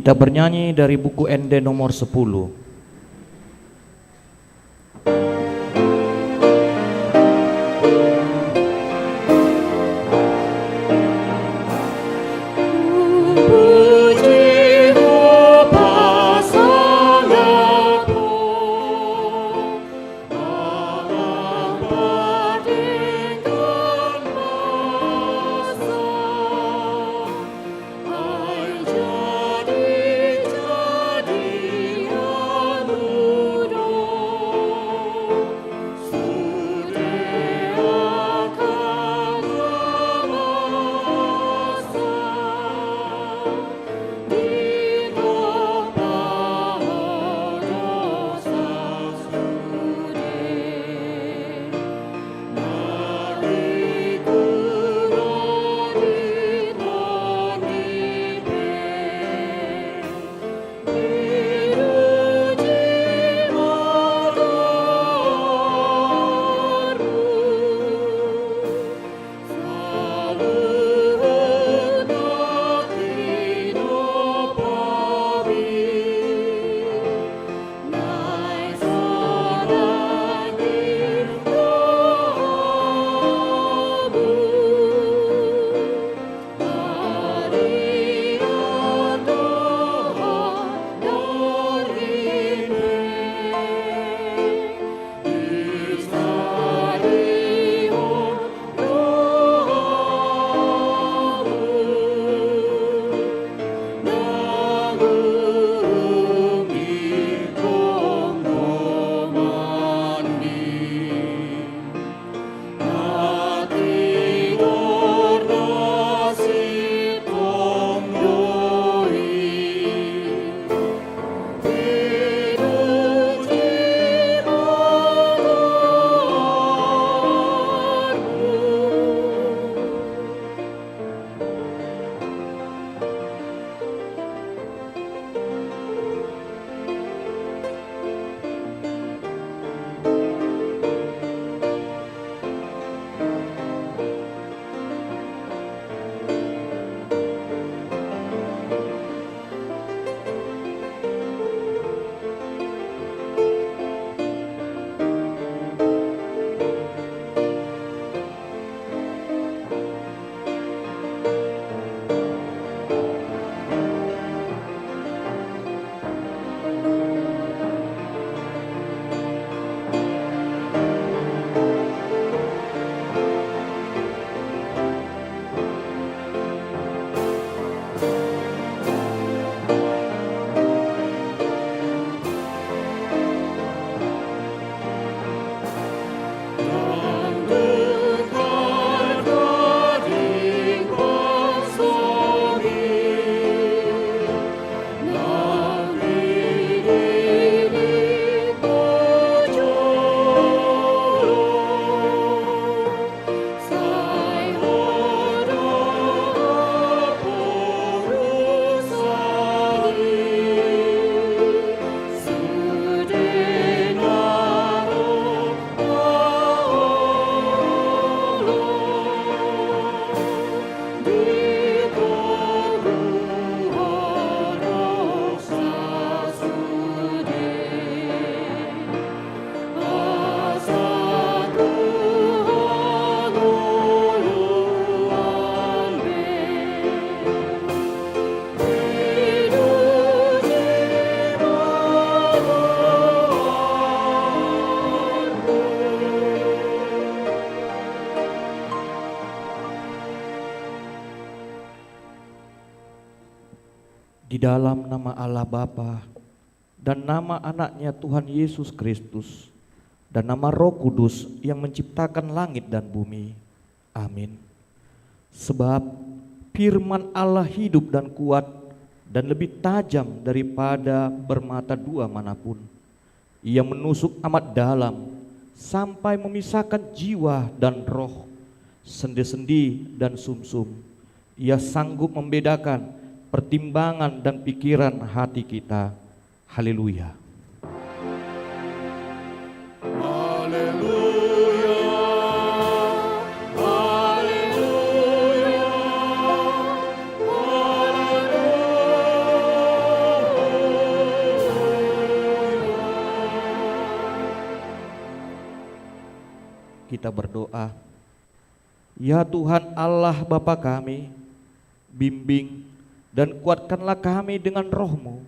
Kita bernyanyi dari buku ND nomor 10. Di dalam nama Allah Bapa dan nama anaknya Tuhan Yesus Kristus dan nama Roh Kudus yang menciptakan langit dan bumi. Amin. Sebab firman Allah hidup dan kuat dan lebih tajam daripada bermata dua manapun. Ia menusuk amat dalam sampai memisahkan jiwa dan roh, sendi-sendi dan sumsum. Ia sanggup membedakan pertimbangan dan pikiran hati kita. Haleluya. Haleluya. Haleluya. Haleluya. kita berdoa. Ya Tuhan Allah Bapa kami, bimbing dan kuatkanlah kami dengan roh-Mu,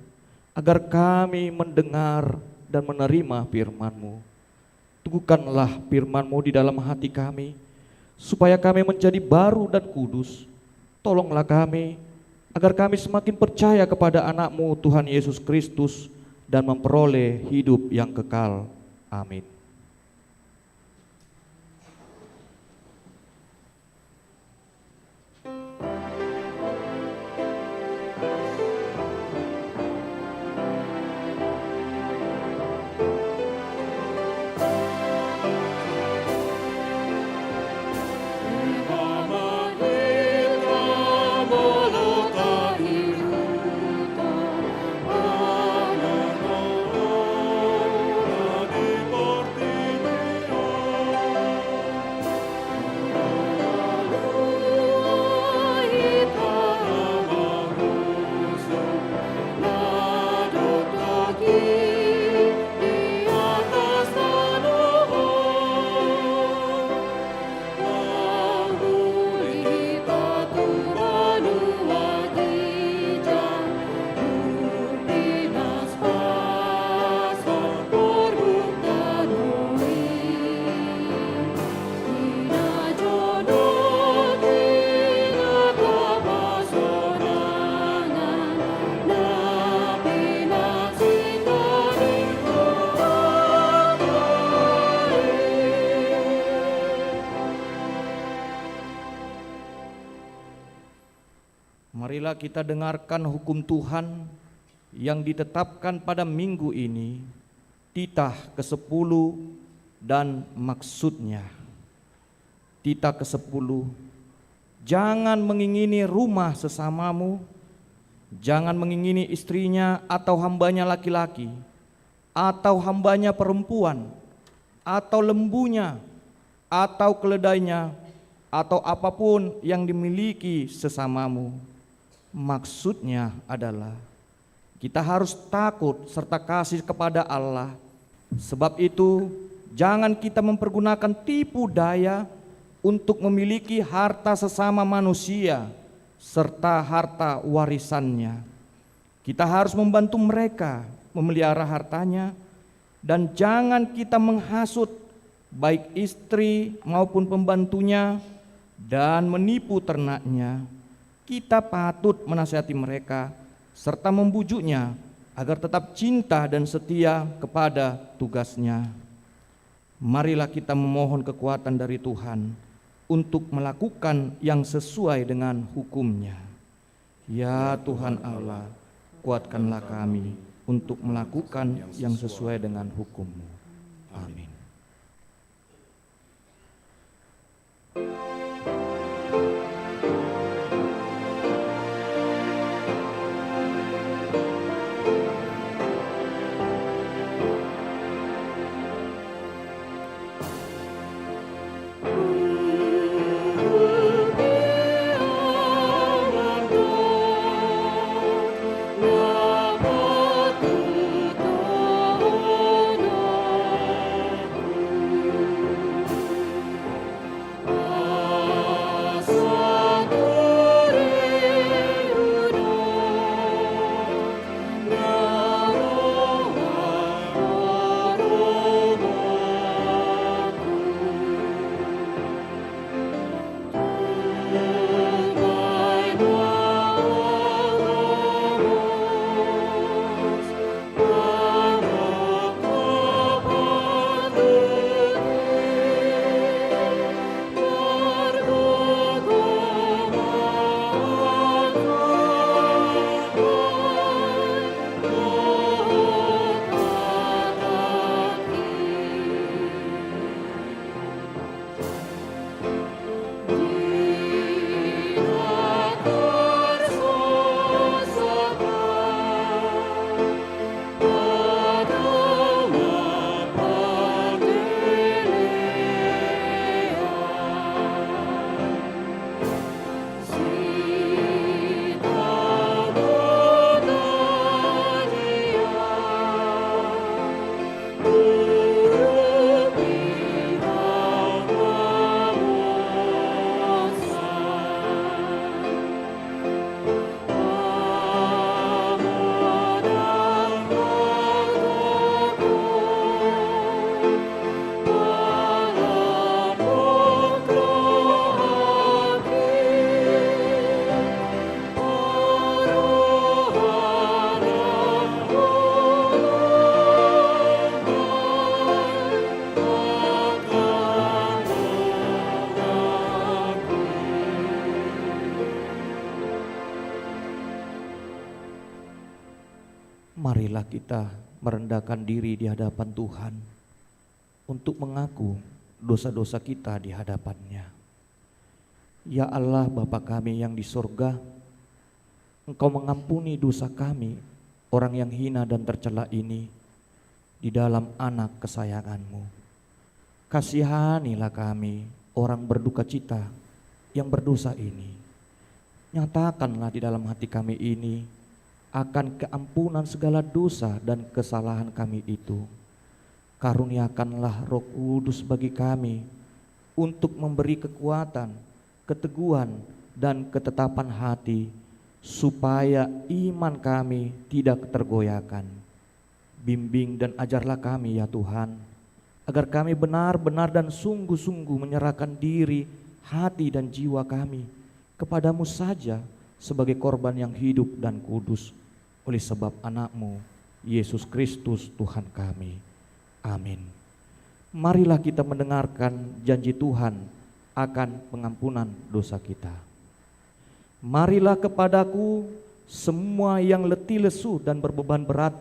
agar kami mendengar dan menerima firman-Mu. Teguhkanlah firman-Mu di dalam hati kami, supaya kami menjadi baru dan kudus. Tolonglah kami, agar kami semakin percaya kepada anak-Mu Tuhan Yesus Kristus dan memperoleh hidup yang kekal. Amin. Marilah kita dengarkan hukum Tuhan yang ditetapkan pada minggu ini, titah ke-10 dan maksudnya. Titah ke-10, jangan mengingini rumah sesamamu, jangan mengingini istrinya atau hambanya laki-laki, atau hambanya perempuan, atau lembunya, atau keledainya, atau apapun yang dimiliki sesamamu. Maksudnya adalah kita harus takut serta kasih kepada Allah. Sebab itu jangan kita mempergunakan tipu daya untuk memiliki harta sesama manusia serta harta warisannya. Kita harus membantu mereka memelihara hartanya, dan jangan kita menghasut baik istri maupun pembantunya dan menipu ternaknya. Kita patut menasihati mereka serta membujuknya agar tetap cinta dan setia kepada tugasnya. Marilah kita memohon kekuatan dari Tuhan untuk melakukan yang sesuai dengan hukum-Nya. Ya Tuhan Allah, kuatkanlah kami untuk melakukan yang sesuai dengan hukum-Mu. Amin. marilah kita merendahkan diri di hadapan Tuhan untuk mengaku dosa-dosa kita di hadapan-Nya. Ya Allah Bapa kami yang di surga, Engkau mengampuni dosa kami, orang yang hina dan tercela ini, di dalam anak kesayangan-Mu. Kasihanilah kami, orang berduka cita yang berdosa ini. Nyatakanlah di dalam hati kami ini akan keampunan segala dosa dan kesalahan kami itu. Karuniakanlah Roh Kudus bagi kami untuk memberi kekuatan, keteguhan, dan ketetapan hati, supaya iman kami tidak tergoyahkan. Bimbing dan ajarlah kami ya Tuhan, agar kami benar-benar dan sungguh-sungguh menyerahkan diri, hati dan jiwa kami kepadamu saja sebagai korban yang hidup dan kudus, oleh sebab anak-Mu Yesus Kristus Tuhan kami. Amin. Marilah kita mendengarkan janji Tuhan akan pengampunan dosa kita. Marilah kepadaku semua yang letih lesu dan berbeban berat,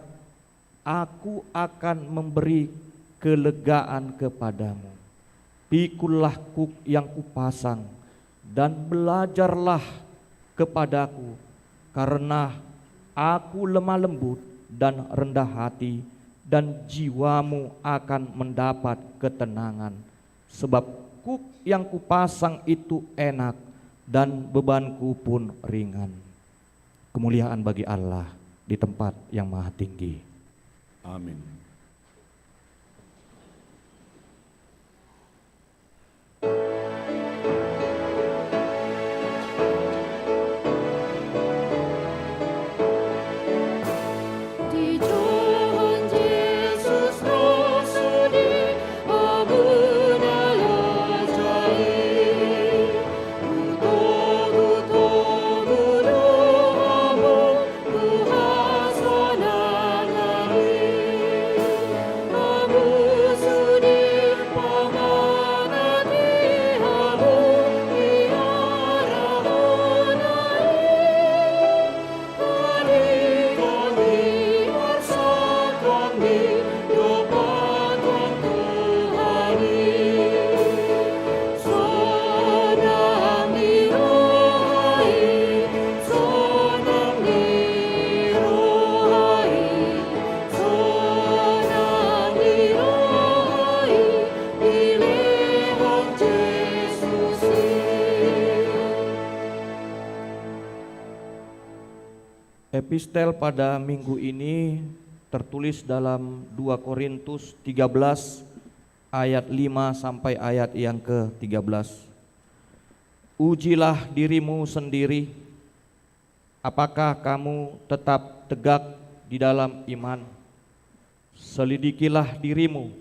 aku akan memberi kelegaan kepadamu. Pikulah kuk yang kupasang dan belajarlah kepadaku, karena aku lemah lembut dan rendah hati, dan jiwamu akan mendapat ketenangan. Sebab kuk yang kupasang itu enak dan bebanku pun ringan. Kemuliaan bagi Allah di tempat yang maha tinggi. Amin. Epistel pada minggu ini tertulis dalam 2 Korintus 13 ayat 5 sampai ayat yang ke-13. Ujilah dirimu sendiri, apakah kamu tetap tegak di dalam iman. Selidikilah dirimu,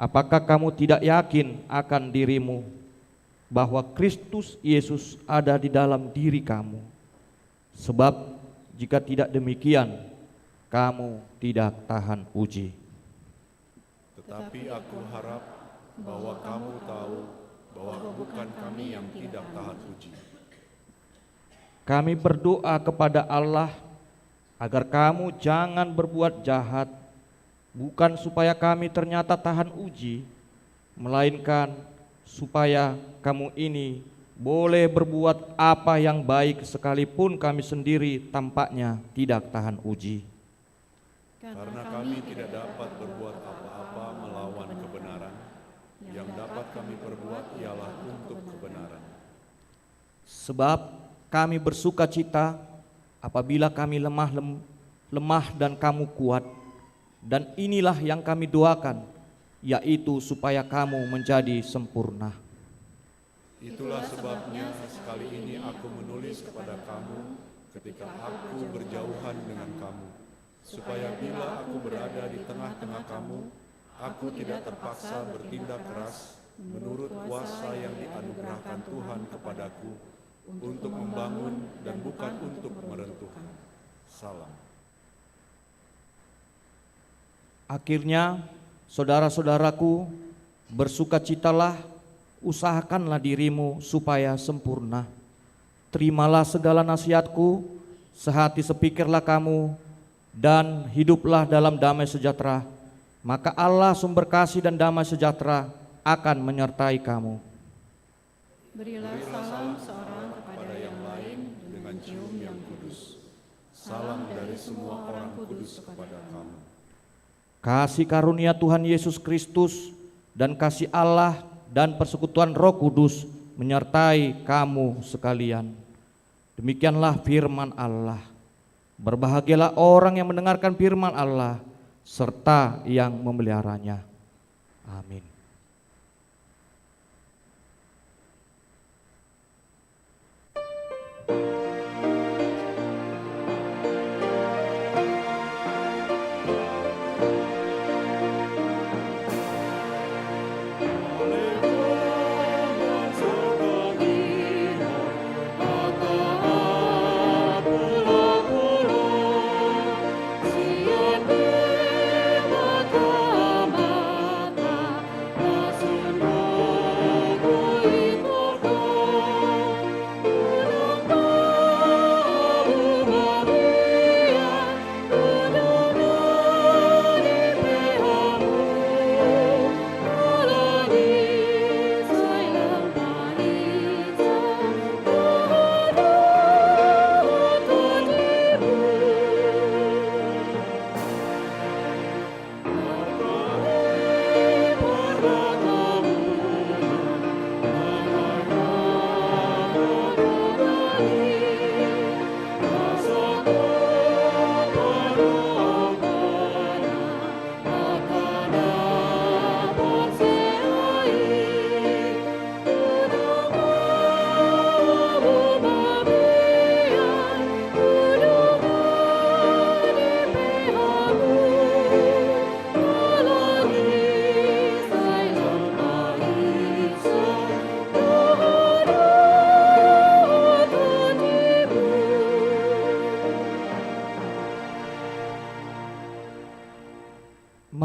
apakah kamu tidak yakin akan dirimu bahwa Kristus Yesus ada di dalam diri kamu. Sebab jika tidak demikian, kamu tidak tahan uji. Tetapi aku harap bahwa kamu tahu bahwa bukan kami yang tidak tahan uji. Kami berdoa kepada Allah agar kamu jangan berbuat jahat, bukan supaya kami ternyata tahan uji, melainkan supaya kamu ini boleh berbuat apa yang baik sekalipun kami sendiri tampaknya tidak tahan uji. Karena kami tidak dapat berbuat apa-apa melawan kebenaran, yang dapat kami perbuat ialah untuk kebenaran. Sebab kami bersuka cita apabila kami lemah dan kamu kuat, dan inilah yang kami doakan, yaitu supaya kamu menjadi sempurna. Itulah sebabnya sekali ini aku menulis kepada kamu ketika aku berjauhan dengan kamu, supaya bila aku berada di tengah-tengah kamu, aku tidak terpaksa bertindak keras menurut kuasa yang dianugerahkan Tuhan kepadaku untuk membangun dan bukan untuk meruntuhkan. Salam. Akhirnya, saudara-saudaraku, bersukacitalah, usahakanlah dirimu supaya sempurna. Terimalah segala nasihatku, sehati sepikirlah kamu, dan hiduplah dalam damai sejahtera, maka Allah sumber kasih dan damai sejahtera akan menyertai kamu. Berilah salam seorang kepada yang lain dengan cium yang kudus. Salam dari semua orang kudus kepada kamu. Kasih karunia Tuhan Yesus Kristus dan kasih Allah dan persekutuan Roh Kudus menyertai kamu sekalian. Demikianlah firman Allah. Berbahagialah orang yang mendengarkan firman Allah serta yang memeliharanya. Amin.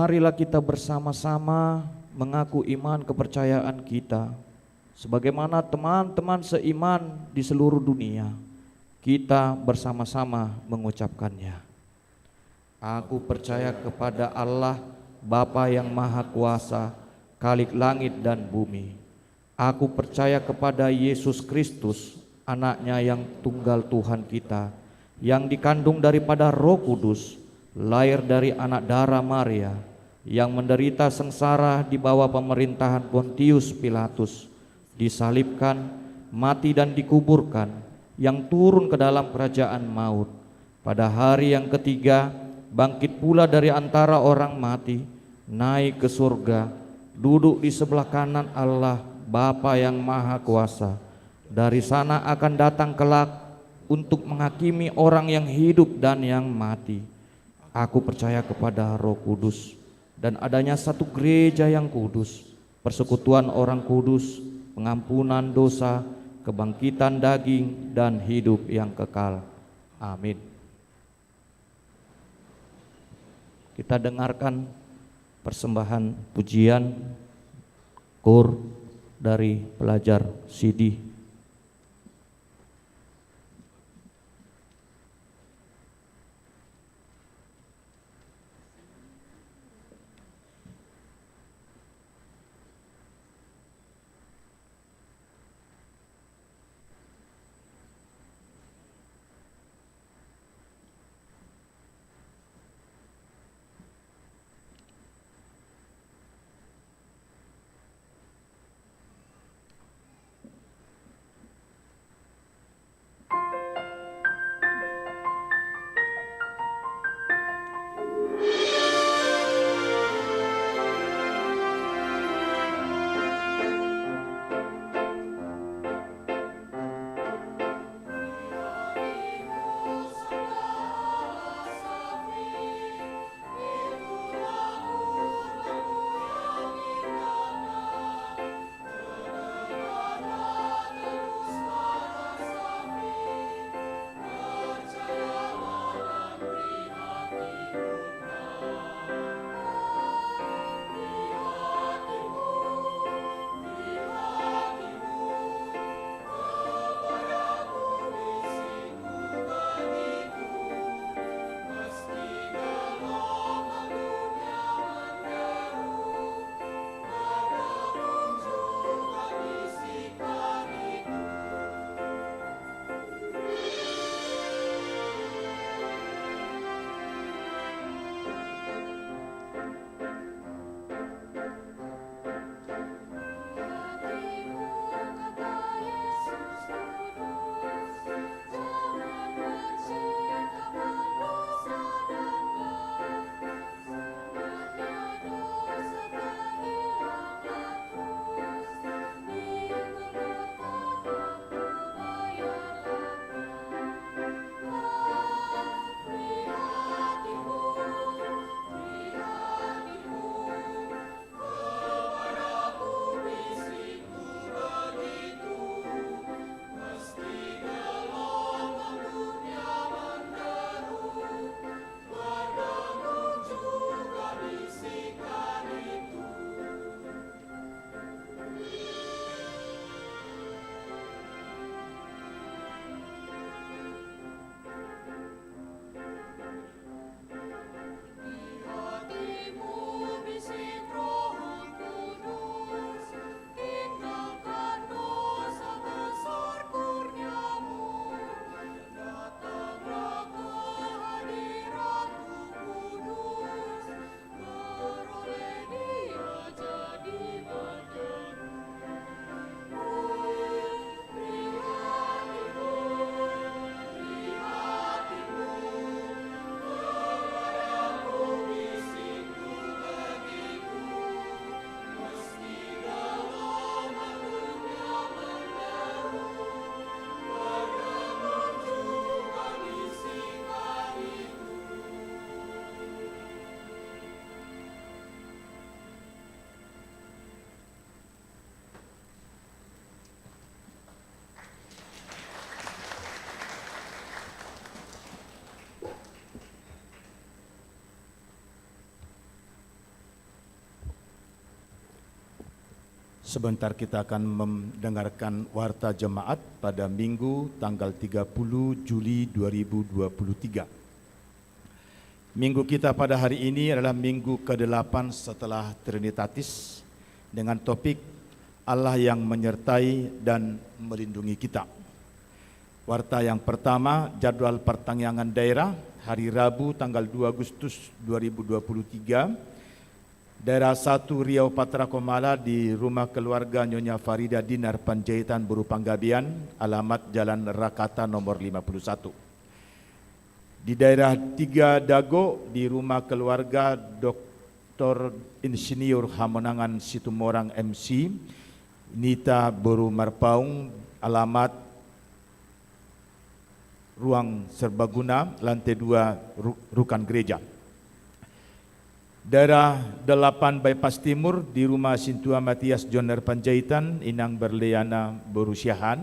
Marilah kita bersama-sama mengaku iman kepercayaan kita. Sebagaimana teman-teman seiman di seluruh dunia, kita bersama-sama mengucapkannya. Aku percaya kepada Allah, Bapa yang Maha Kuasa, Khalik langit dan bumi. Aku percaya kepada Yesus Kristus, Anaknya yang tunggal Tuhan kita, yang dikandung daripada Roh Kudus, lahir dari anak darah Maria, yang menderita sengsara di bawah pemerintahan Pontius Pilatus, disalibkan, mati dan dikuburkan, yang turun ke dalam kerajaan maut. Pada hari yang ketiga, bangkit pula dari antara orang mati, naik ke surga, duduk di sebelah kanan Allah, Bapa yang Maha Kuasa. Dari sana akan datang kelak untuk menghakimi orang yang hidup dan yang mati. Aku percaya kepada Roh Kudus dan adanya satu gereja yang kudus, persekutuan orang kudus, pengampunan dosa, kebangkitan daging, dan hidup yang kekal. Amin. Kita dengarkan persembahan pujian kor dari pelajar CD. Sebentar kita akan mendengarkan warta jemaat pada Minggu tanggal 30 Juli 2023. Minggu kita pada hari ini adalah minggu ke-8 setelah Trinitatis dengan topik Allah yang menyertai dan melindungi kita. Warta yang pertama, jadwal pertangyangan daerah hari Rabu tanggal 2 Agustus 2023. Daerah 1 Riau Patra Komala di rumah keluarga Nyonya Farida Dinar Panjaitan Buru Panggabean, alamat Jalan Rakata nomor 51. Di daerah 3 Dago di rumah keluarga Dr. Insinyur Hamonangan Situmorang MC, Nita Buru Marpaung, alamat Ruang Serbaguna, lantai 2 Rukan Gereja. Daerah 8 Bypass Timur di rumah Sintua Matias Joner Panjaitan, Inang Berliana Berusiahan,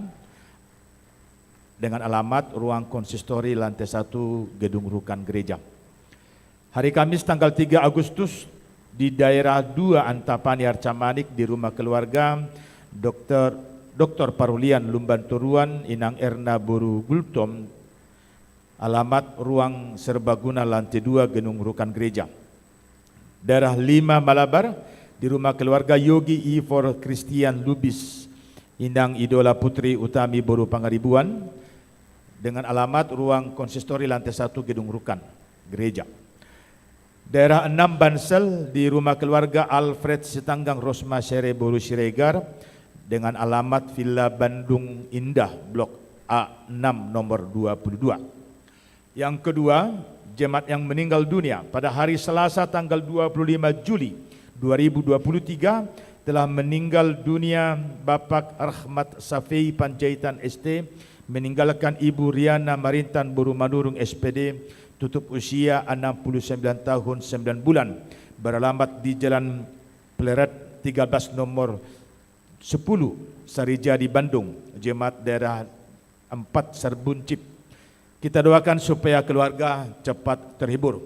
dengan alamat Ruang Konsistori lantai 1 Gedung Rukan Gereja. Hari Kamis tanggal 3 Agustus di daerah 2 Antapani Arcamanik di rumah keluarga Dr. Parulian Lumban Turuan, Inang Erna Buru Gultom, alamat Ruang Serbaguna lantai 2 Gedung Rukan Gereja. Daerah 5 Malabar di rumah keluarga Yogi I for Christian Lubis, Inang Idola Putri Utami Boru Pangaribuan, dengan alamat Ruang Konsistori lantai 1 Gedung Rukan Gereja. Daerah 6 Bansel di rumah keluarga Alfred Sitanggang Rosma Sere Boru Siregar, dengan alamat Villa Bandung Indah Blok A6 nomor 22. Yang kedua, jemaat yang meninggal dunia pada hari Selasa tanggal 25 Juli 2023 telah meninggal dunia Bapak Rahmat Safei Panjaitan ST, meninggalkan Ibu Riana Marintan Buru Manurung SPD, tutup usia 69 tahun 9 bulan, beralamat di Jalan Pleret 13 nomor 10 Sarijadi Bandung, jemaat daerah 4 Serbuncip. Kita doakan supaya keluarga cepat terhibur.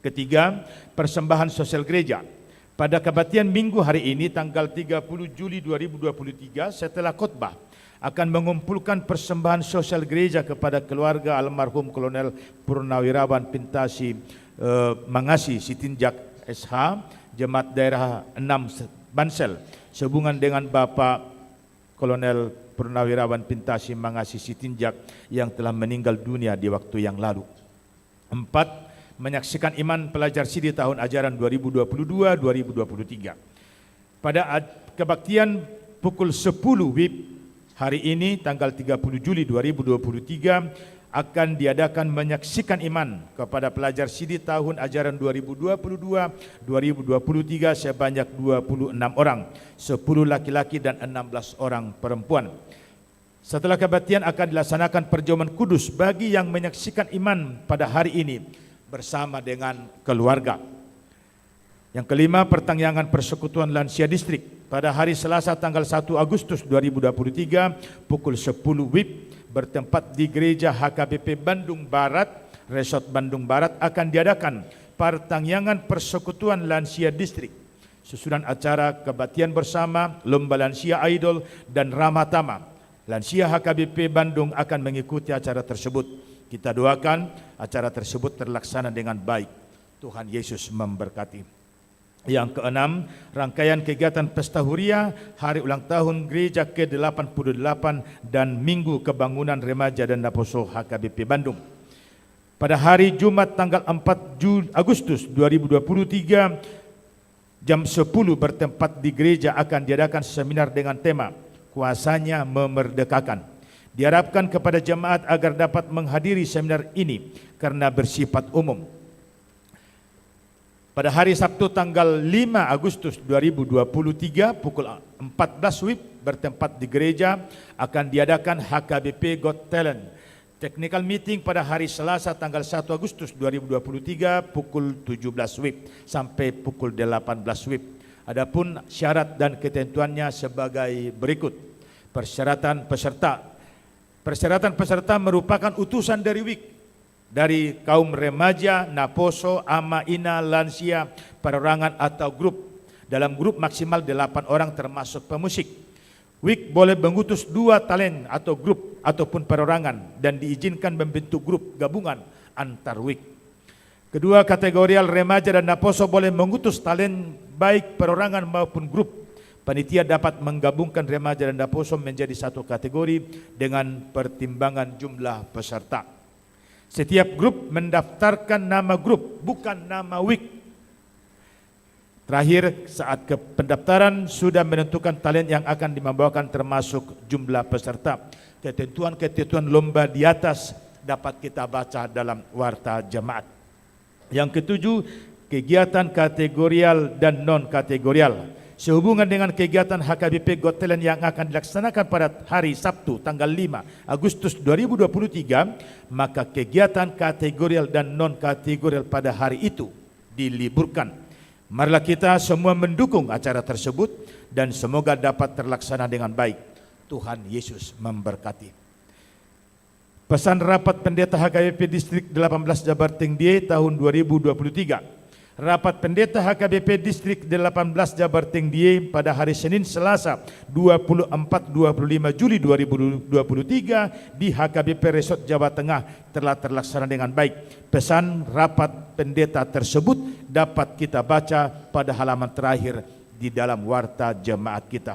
Ketiga, persembahan sosial gereja. Pada kebaktian minggu hari ini tanggal 30 Juli 2023 setelah khotbah akan mengumpulkan persembahan sosial gereja kepada keluarga almarhum Kolonel Purnawirawan Pintasi Mangasi Sitinjak SH, jemaat daerah 6 Bansel, sehubungan dengan Bapak Kolonel Purnawirawan Pintasi Mangasi Sitinjak yang telah meninggal dunia di waktu yang lalu. 4. Menyaksikan iman pelajar SIDI tahun ajaran 2022-2023. Pada kebaktian pukul 10 WIB hari ini tanggal 30 Juli 2023 akan diadakan menyaksikan iman kepada pelajar SIDI tahun ajaran 2022-2023 sebanyak 26 orang, 10 laki-laki dan 16 orang perempuan. Setelah kebaktian akan dilaksanakan perjamuan kudus bagi yang menyaksikan iman pada hari ini bersama dengan keluarga. Yang kelima, pertangyangan Persekutuan Lansia Distrik pada hari Selasa tanggal 1 Agustus 2023 pukul 10 WIB bertempat di Gereja HKBP Bandung Barat, Resort Bandung Barat akan diadakan pertangyangan Persekutuan Lansia Distrik. Susunan acara kebaktian bersama, lomba lansia idol dan ramah tamah. Lansia HKBP Bandung akan mengikuti acara tersebut. Kita doakan acara tersebut terlaksana dengan baik. Tuhan Yesus memberkati. Yang keenam, rangkaian kegiatan Pesta Huria, Hari Ulang Tahun Gereja ke-88 dan Minggu Kebangunan Remaja dan Daposo HKBP Bandung. Pada hari Jumat tanggal 4 Agustus 2023 jam 10 bertempat di gereja akan diadakan seminar dengan tema Kuasanya Memerdekakan. Diharapkan kepada jemaat agar dapat menghadiri seminar ini karena bersifat umum. Pada hari Sabtu tanggal 5 Agustus 2023 pukul 14 WIB bertempat di gereja akan diadakan HKBP Got Talent. Technical meeting pada hari Selasa tanggal 1 Agustus 2023 pukul 17 WIB sampai pukul 18 WIB. Adapun syarat dan ketentuannya sebagai berikut. Persyaratan peserta merupakan utusan dari WIK, dari kaum remaja, naposo, ama, ina, lansia, perorangan atau grup, Dalam grup maksimal 8 orang termasuk pemusik. Week boleh mengutus 2 talent atau grup ataupun perorangan dan diizinkan membentuk grup gabungan antar week. Kedua kategorial remaja dan daposo boleh mengutus talent baik perorangan maupun grup. Panitia dapat menggabungkan remaja dan daposo menjadi satu kategori dengan pertimbangan jumlah peserta. Setiap grup mendaftarkan nama grup, bukan nama week. Terakhir, saat pendaftaran sudah menentukan talent yang akan dimbawakan termasuk jumlah peserta. Ketentuan-ketentuan lomba di atas dapat kita baca dalam Warta Jemaat. Yang ketujuh, kegiatan kategorial dan non-kategorial. Sehubungan dengan kegiatan HKBP Got Talent yang akan dilaksanakan pada hari Sabtu tanggal 5 Agustus 2023, maka kegiatan kategorial dan non-kategorial pada hari itu diliburkan. Marilah kita semua mendukung acara tersebut dan semoga dapat terlaksana dengan baik. Tuhan Yesus memberkati. Pesan rapat pendeta HKBP Distrik 18 Jabar Tinggi tahun 2023. Rapat pendeta HKBP Distrik 18 Jabar Tinggi pada hari Senin Selasa 24-25 Juli 2023 di HKBP Resort Jawa Tengah telah terlaksana dengan baik. Pesan rapat pendeta tersebut dapat kita baca pada halaman terakhir di dalam Warta Jemaat kita.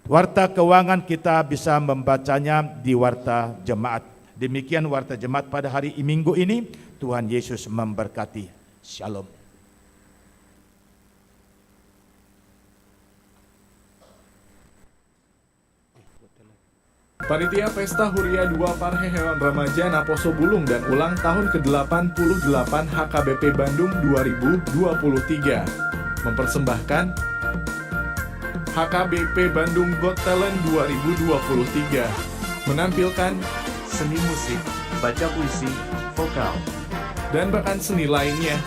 Warta keuangan kita bisa membacanya di Warta Jemaat. Demikian Warta Jemaat pada hari Minggu ini. Tuhan Yesus memberkati. Shalom. Panitia Pesta Huria 2 Parhe Hewan Remaja Naposo Bulung dan ulang tahun ke-88 HKBP Bandung 2023 mempersembahkan HKBP Bandung Got Talent 2023 menampilkan seni musik, baca puisi, vokal, dan bakat seni lainnya.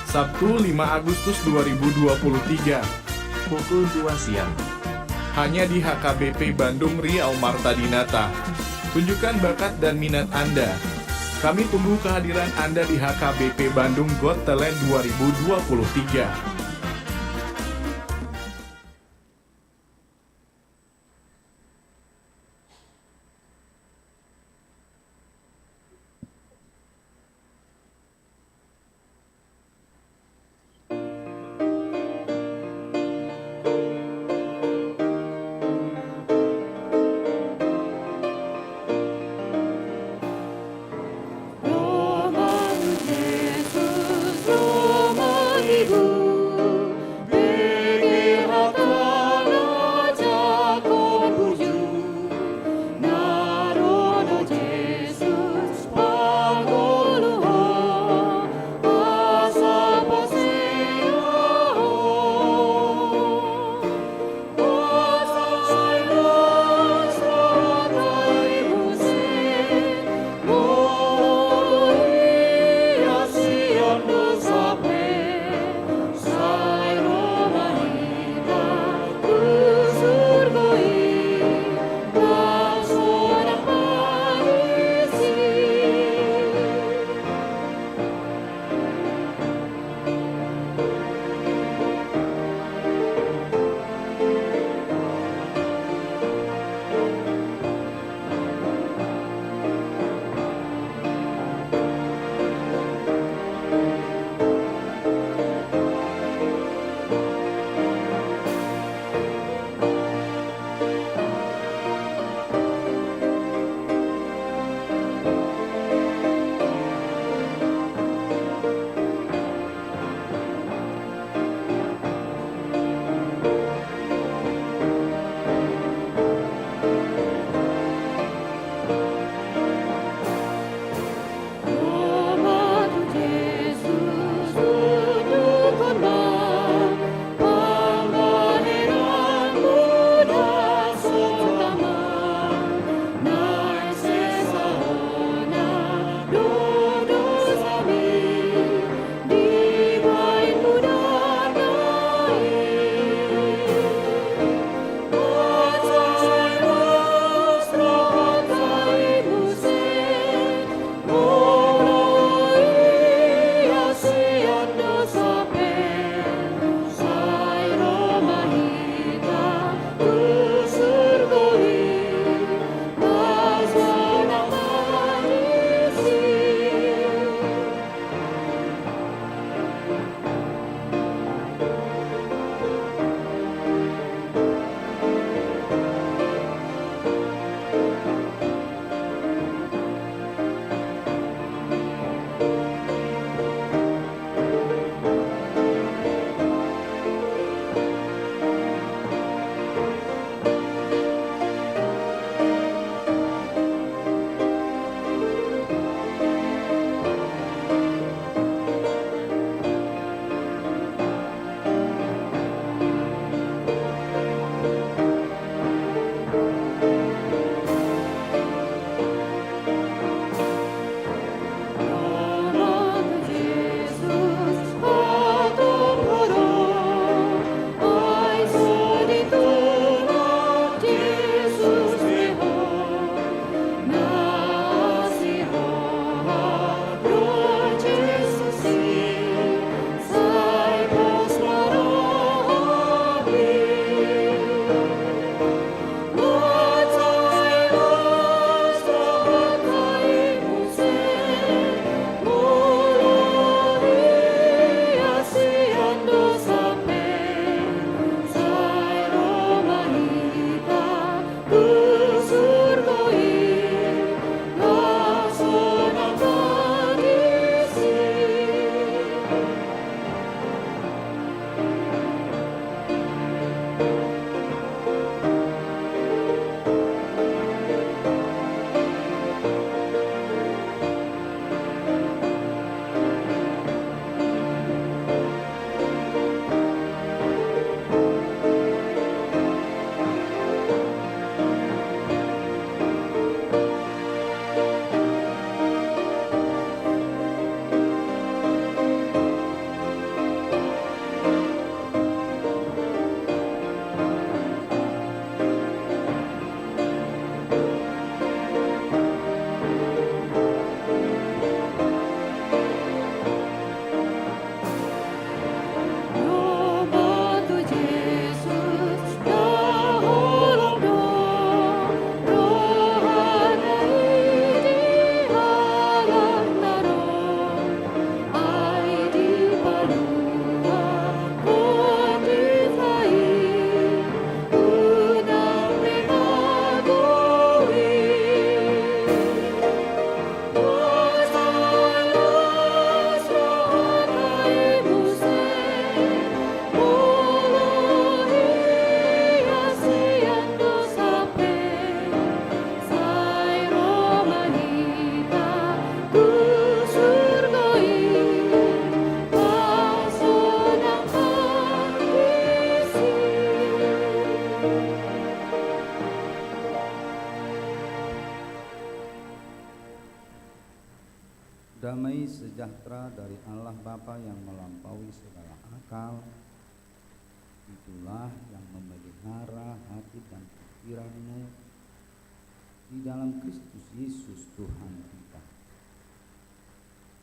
Sabtu 5 Agustus 2023 pukul 2 siang. hanya di HKBP Bandung Riau Marta Dinata. Tunjukkan bakat dan minat Anda. Kami tunggu kehadiran Anda di HKBP Bandung Got Talent 2023. Romo Yesus, Romo Ibu. damai sejahtera dari Allah Bapa yang melampaui segala akal, itulah yang memelihara hati dan pikiranmu di dalam Kristus Yesus Tuhan kita.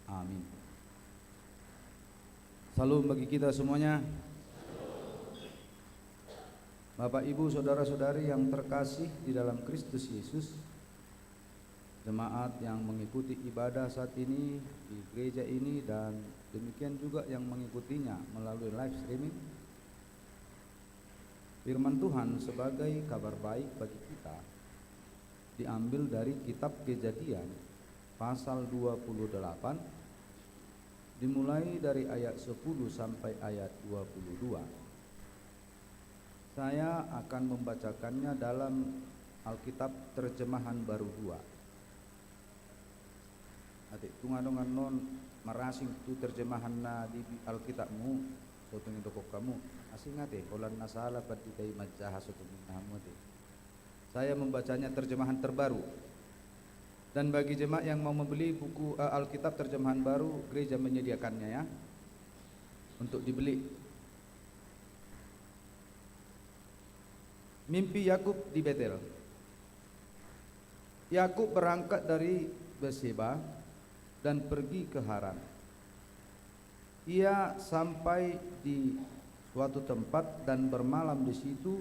Amin. Salam bagi kita semuanya. Bapak, Ibu, saudara-saudari yang terkasih di dalam Kristus Yesus, jemaat yang mengikuti ibadah saat ini di gereja ini dan demikian juga yang mengikutinya melalui live streaming. Firman Tuhan sebagai kabar baik bagi kita diambil dari kitab Kejadian pasal 28 dimulai dari ayat 10 sampai ayat 22. Saya akan membacakannya dalam Alkitab Terjemahan Baru 2. Adik tungan-tungan non marasing tu terjemahan na di Alkitabmu, sotong doko kamu. Asing ate, kolan nasalah pati kay majaha sotong namu ate. Saya membacanya terjemahan terbaru. Dan bagi jemaat yang mau membeli buku Alkitab Terjemahan Baru, gereja menyediakannya ya, untuk dibeli. Mimpi Yakub di Betel. Yakub berangkat dari Berseba dan pergi ke Haran. Ia sampai di suatu tempat dan bermalam di situ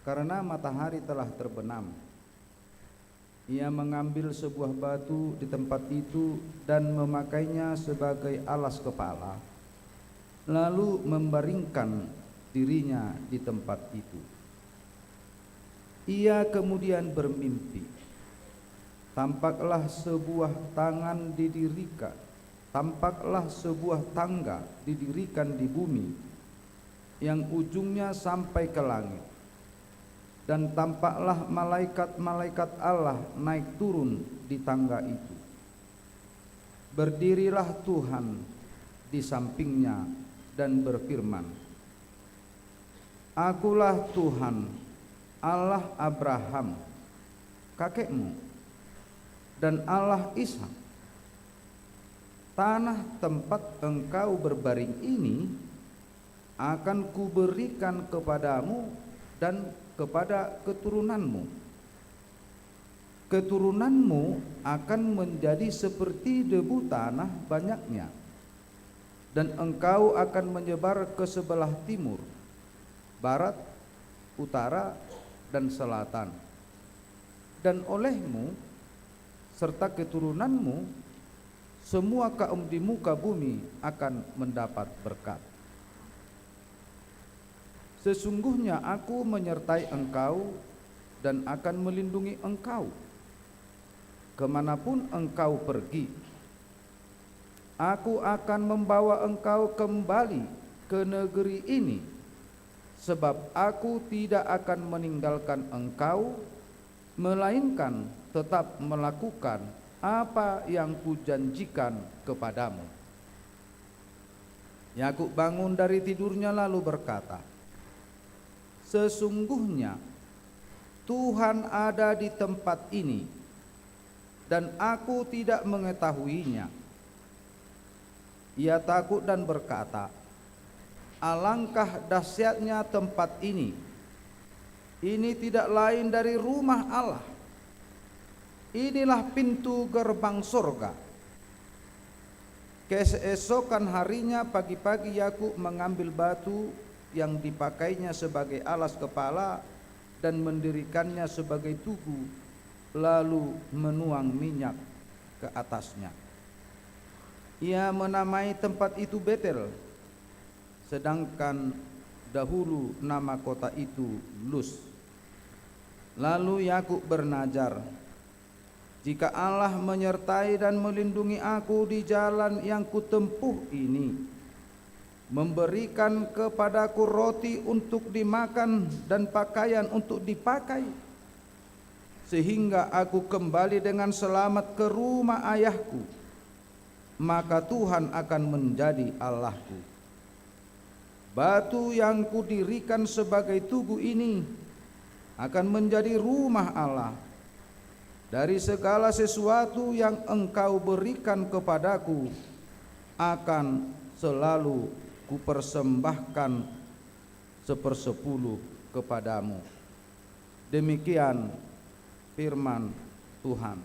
karena matahari telah terbenam. Ia mengambil sebuah batu di tempat itu dan memakainya sebagai alas kepala, lalu membaringkan dirinya di tempat itu. Ia kemudian bermimpi, tampaklah sebuah tangga didirikan di bumi yang ujungnya sampai ke langit, dan tampaklah malaikat-malaikat Allah naik turun di tangga itu. Berdirilah Tuhan di sampingnya dan berfirman, Akulah Tuhan Allah Abraham kakekmu dan Allah Ishak. Tanah tempat engkau berbaring ini akan kuberikan kepadamu dan kepada keturunanmu. Keturunanmu akan menjadi seperti debu tanah banyaknya, dan engkau akan menyebar ke sebelah timur, barat, utara, dan selatan. Dan olehmu serta keturunanmu semua kaum di muka bumi akan mendapat berkat. Sesungguhnya aku menyertai engkau dan akan melindungi engkau kemanapun engkau pergi. Aku akan membawa engkau kembali ke negeri ini, sebab aku tidak akan meninggalkan engkau, melainkan tetap melakukan apa yang kujanjikan kepadamu. Yakub bangun dari tidurnya lalu berkata, Sesungguhnya Tuhan ada di tempat ini, dan aku tidak mengetahuinya. Ia takut dan berkata, Alangkah dahsyatnya tempat ini. Ini tidak lain dari rumah Allah. Inilah pintu gerbang surga. Keesokan harinya pagi-pagi Yakub mengambil batu yang dipakainya sebagai alas kepala dan mendirikannya sebagai tugu, lalu menuang minyak ke atasnya. Ia menamai tempat itu Betel, sedangkan dahulu nama kota itu Luz. Lalu Yakub bernazar, jika Allah menyertai dan melindungi aku di jalan yang kutempuh ini, memberikan kepadaku roti untuk dimakan dan pakaian untuk dipakai, sehingga aku kembali dengan selamat ke rumah ayahku, maka Tuhan akan menjadi Allahku. Batu yang kudirikan sebagai tugu ini akan menjadi rumah Allah, dari segala sesuatu yang engkau berikan kepadaku akan selalu kupersembahkan 1/10 kepadamu. Demikian firman Tuhan.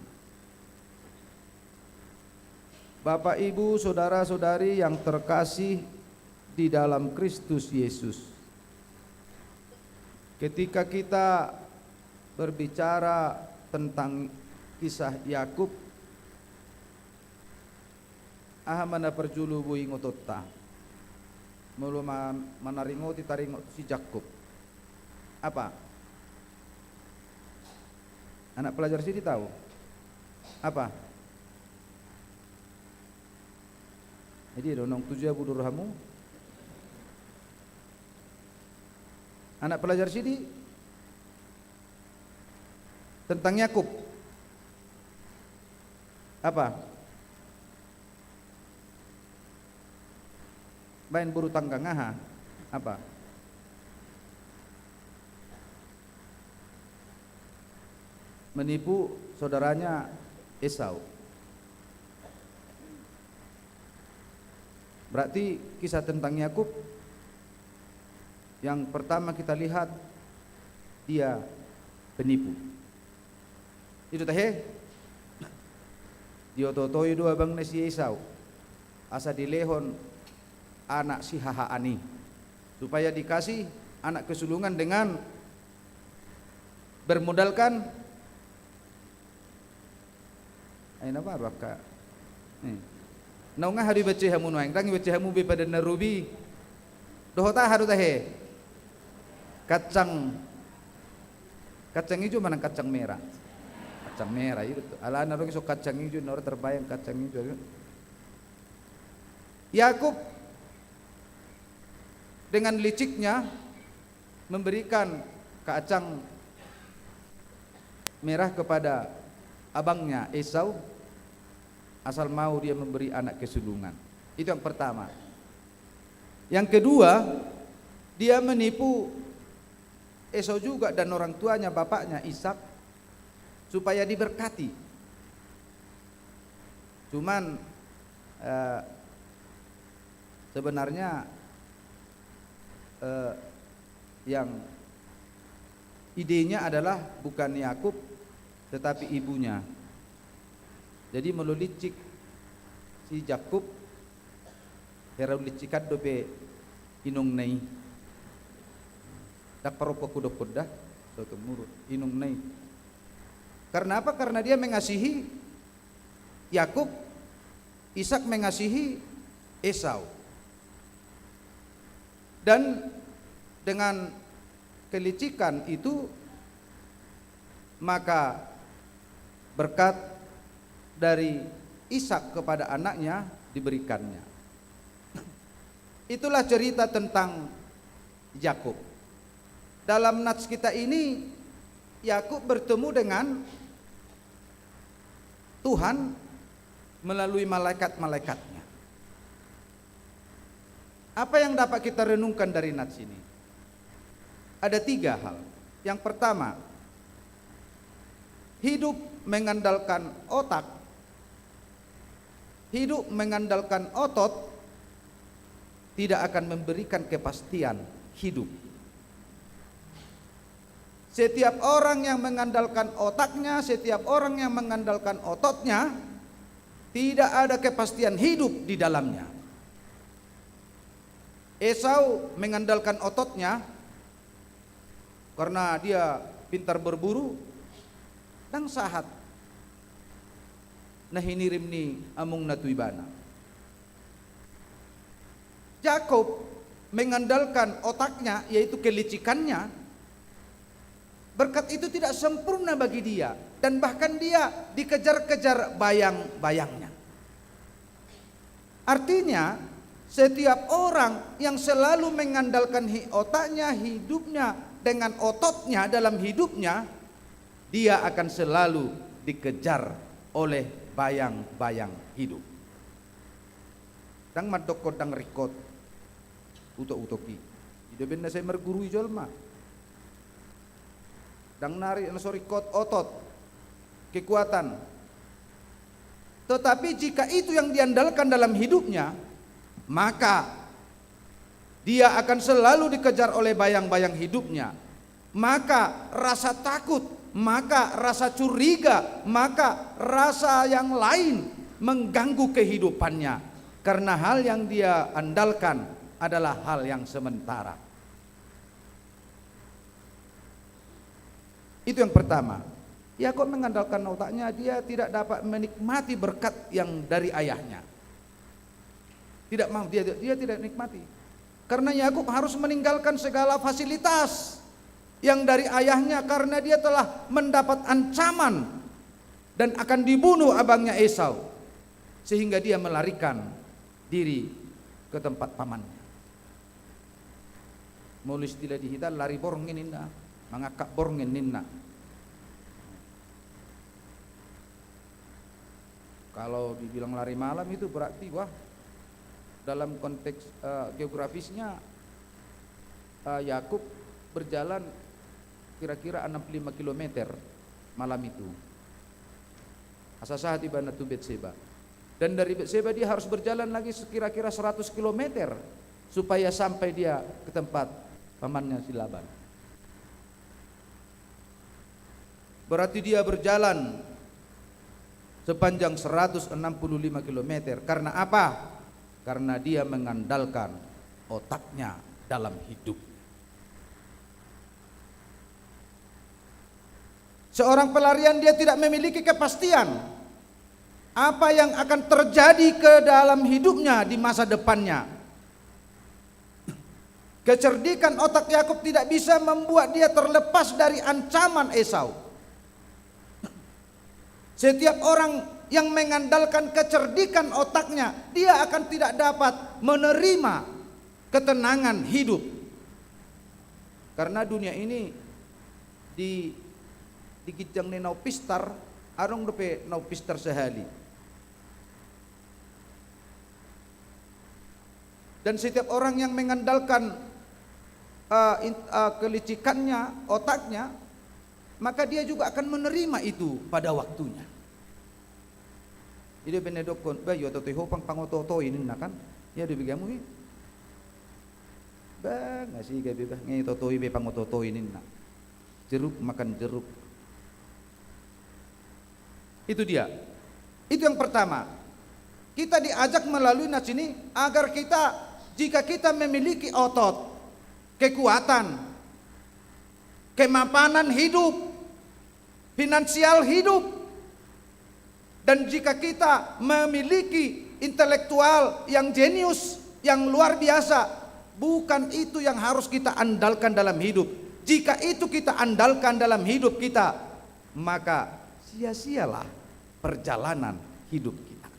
Bapak, Ibu, saudara-saudari yang terkasih di dalam Kristus Yesus, ketika kita berbicara tentang kisah Yakub, mana perjulu bui ngototta mulu manaringoti taringot si Jakub. Apa? Anak pelajar sini tahu? Apa? Jadi donong 7 budurhamu. Anak pelajar sini tentang Yakub. Apa? Bain buru tangga ngaha. Apa? Menipu saudaranya Esau. Berarti kisah tentang Yakub yang pertama kita lihat, dia penipu. Itu teh diototoi dua bang nasi Esau asa dilehon anak si Hahaani supaya dikasih anak kesulungan dengan bermodalkan apa kak? Naunga hari baca hamu noeng, rangi baca hamu be pada narubi, dohota haru tahe, kacang hijau mana kacang merah itu, ala narugi so kacang hijau, nor terbayang kacang hijau. Yakub dengan liciknya memberikan kacang merah kepada abangnya Esau, asal mau dia memberi anak kesulungan. Itu yang pertama. Yang kedua, dia menipu Esau juga dan orang tuanya, bapaknya Ishak, supaya diberkati. Cuman sebenarnya yang idenya adalah bukan Yakub tetapi ibunya. Jadi melulicik si Jakub herau licikat dobe inung nei dak paropo kudok dah so kemurut inung nei. Karena apa? Karena dia mengasihi Yakub, Ishak mengasihi Esau. Dan dengan kelicikan itu maka berkat dari Ishak kepada anaknya diberikannya. Itulah cerita tentang Yakub. Dalam nats kita ini Yakub bertemu dengan Tuhan melalui malaikat-malaikatnya. Apa yang dapat kita renungkan dari nats ini? Ada 3 hal. Yang pertama, hidup mengandalkan otak, hidup mengandalkan otot tidak akan memberikan kepastian hidup. Setiap orang yang mengandalkan otaknya, setiap orang yang mengandalkan ototnya, tidak ada kepastian hidup di dalamnya. Esau mengandalkan ototnya karena dia pintar berburu dan sahat. Nah hinirim ni amung natuibana. Yakub mengandalkan otaknya, yaitu kelicikannya. Berkat itu tidak sempurna bagi dia, dan bahkan dia dikejar-kejar bayang-bayangnya. Artinya setiap orang yang selalu mengandalkan otaknya, hidupnya dengan ototnya dalam hidupnya, dia akan selalu dikejar oleh bayang-bayang hidup. Dang madokot dang rikot utok-utoki. Ida benda saya mergurui jolma. Dang nari sorikot otot. kekuatan. Tetapi jika itu yang diandalkan dalam hidupnya, maka dia akan selalu dikejar oleh bayang-bayang hidupnya. Maka rasa takut, maka rasa curiga, maka rasa yang lain mengganggu kehidupannya. Karena hal yang dia andalkan adalah hal yang sementara. Itu yang pertama. Yakub mengandalkan otaknya, dia tidak dapat menikmati berkat yang dari ayahnya. Dia tidak nikmati. Karena Yakub harus meninggalkan segala fasilitas yang dari ayahnya karena dia telah mendapat ancaman dan akan dibunuh abangnya Esau. Sehingga dia melarikan diri ke tempat pamannya. Mulis tidak dihita lari borngin ninna, mangakak borngin ninna. Kalau dibilang lari malam itu berarti wah, dalam konteks geografisnya Yakub berjalan kira-kira 65 km malam itu. Asasah tiba natu Betseba. Dan dari Betseba dia harus berjalan lagi kira-kira 100 km supaya sampai dia ke tempat pamannya si Laban. Berarti dia berjalan sepanjang 165 km. Karena apa? Karena dia mengandalkan otaknya dalam hidup. Seorang pelarian dia tidak memiliki kepastian apa yang akan terjadi ke dalam hidupnya di masa depannya. Kecerdikan otak Yakub tidak bisa membuat dia terlepas dari ancaman Esau. Setiap orang yang mengandalkan kecerdikan otaknya, dia akan tidak dapat menerima ketenangan hidup. Karena dunia ini di kijang ni nau pistar, arong dope nau pistar sehali. Dan setiap orang yang mengandalkan kelicikannya, otaknya, maka dia juga akan menerima itu pada waktunya. Jadi benedokon, bayu atau tehopang pangototo ini kan? Ya dibigamu ini. Bang, ngasih gabi bang, ngai totoi be pangototo ini nak. Jeruk makan jeruk. Itu dia. Itu yang pertama. Kita diajak melalui nas ini agar kita, jika kita memiliki otot, kekuatan, kemapanan hidup, finansial hidup, dan jika kita memiliki intelektual yang jenius, yang luar biasa, bukan itu yang harus kita andalkan dalam hidup. Jika itu kita andalkan dalam hidup kita, maka sia-sialah perjalanan hidup kita.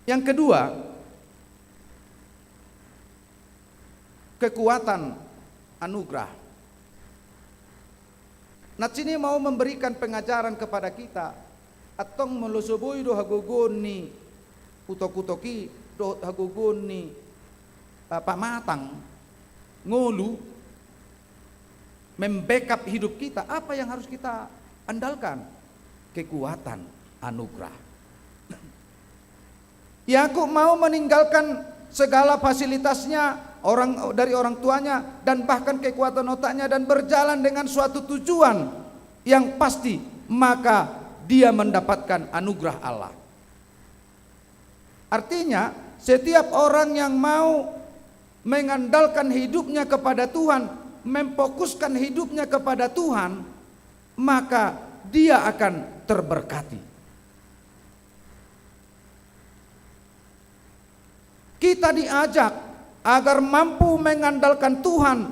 Yang kedua, kekuatan anugerah. Nah sini mau memberikan pengajaran kepada kita, atong melusubuy do hagugun ni utok-utoki do hagugun ni pamatang ngulu membackup hidup kita. Apa yang harus kita andalkan? Kekuatan anugerah. Yakub mau meninggalkan segala fasilitasnya dari orang tuanya dan bahkan kekuatan otaknya dan berjalan dengan suatu tujuan yang pasti, maka dia mendapatkan anugerah Allah. Artinya setiap orang yang mau mengandalkan hidupnya kepada Tuhan, memfokuskan hidupnya kepada Tuhan, maka dia akan terberkati. Kita diajak agar mampu mengandalkan Tuhan,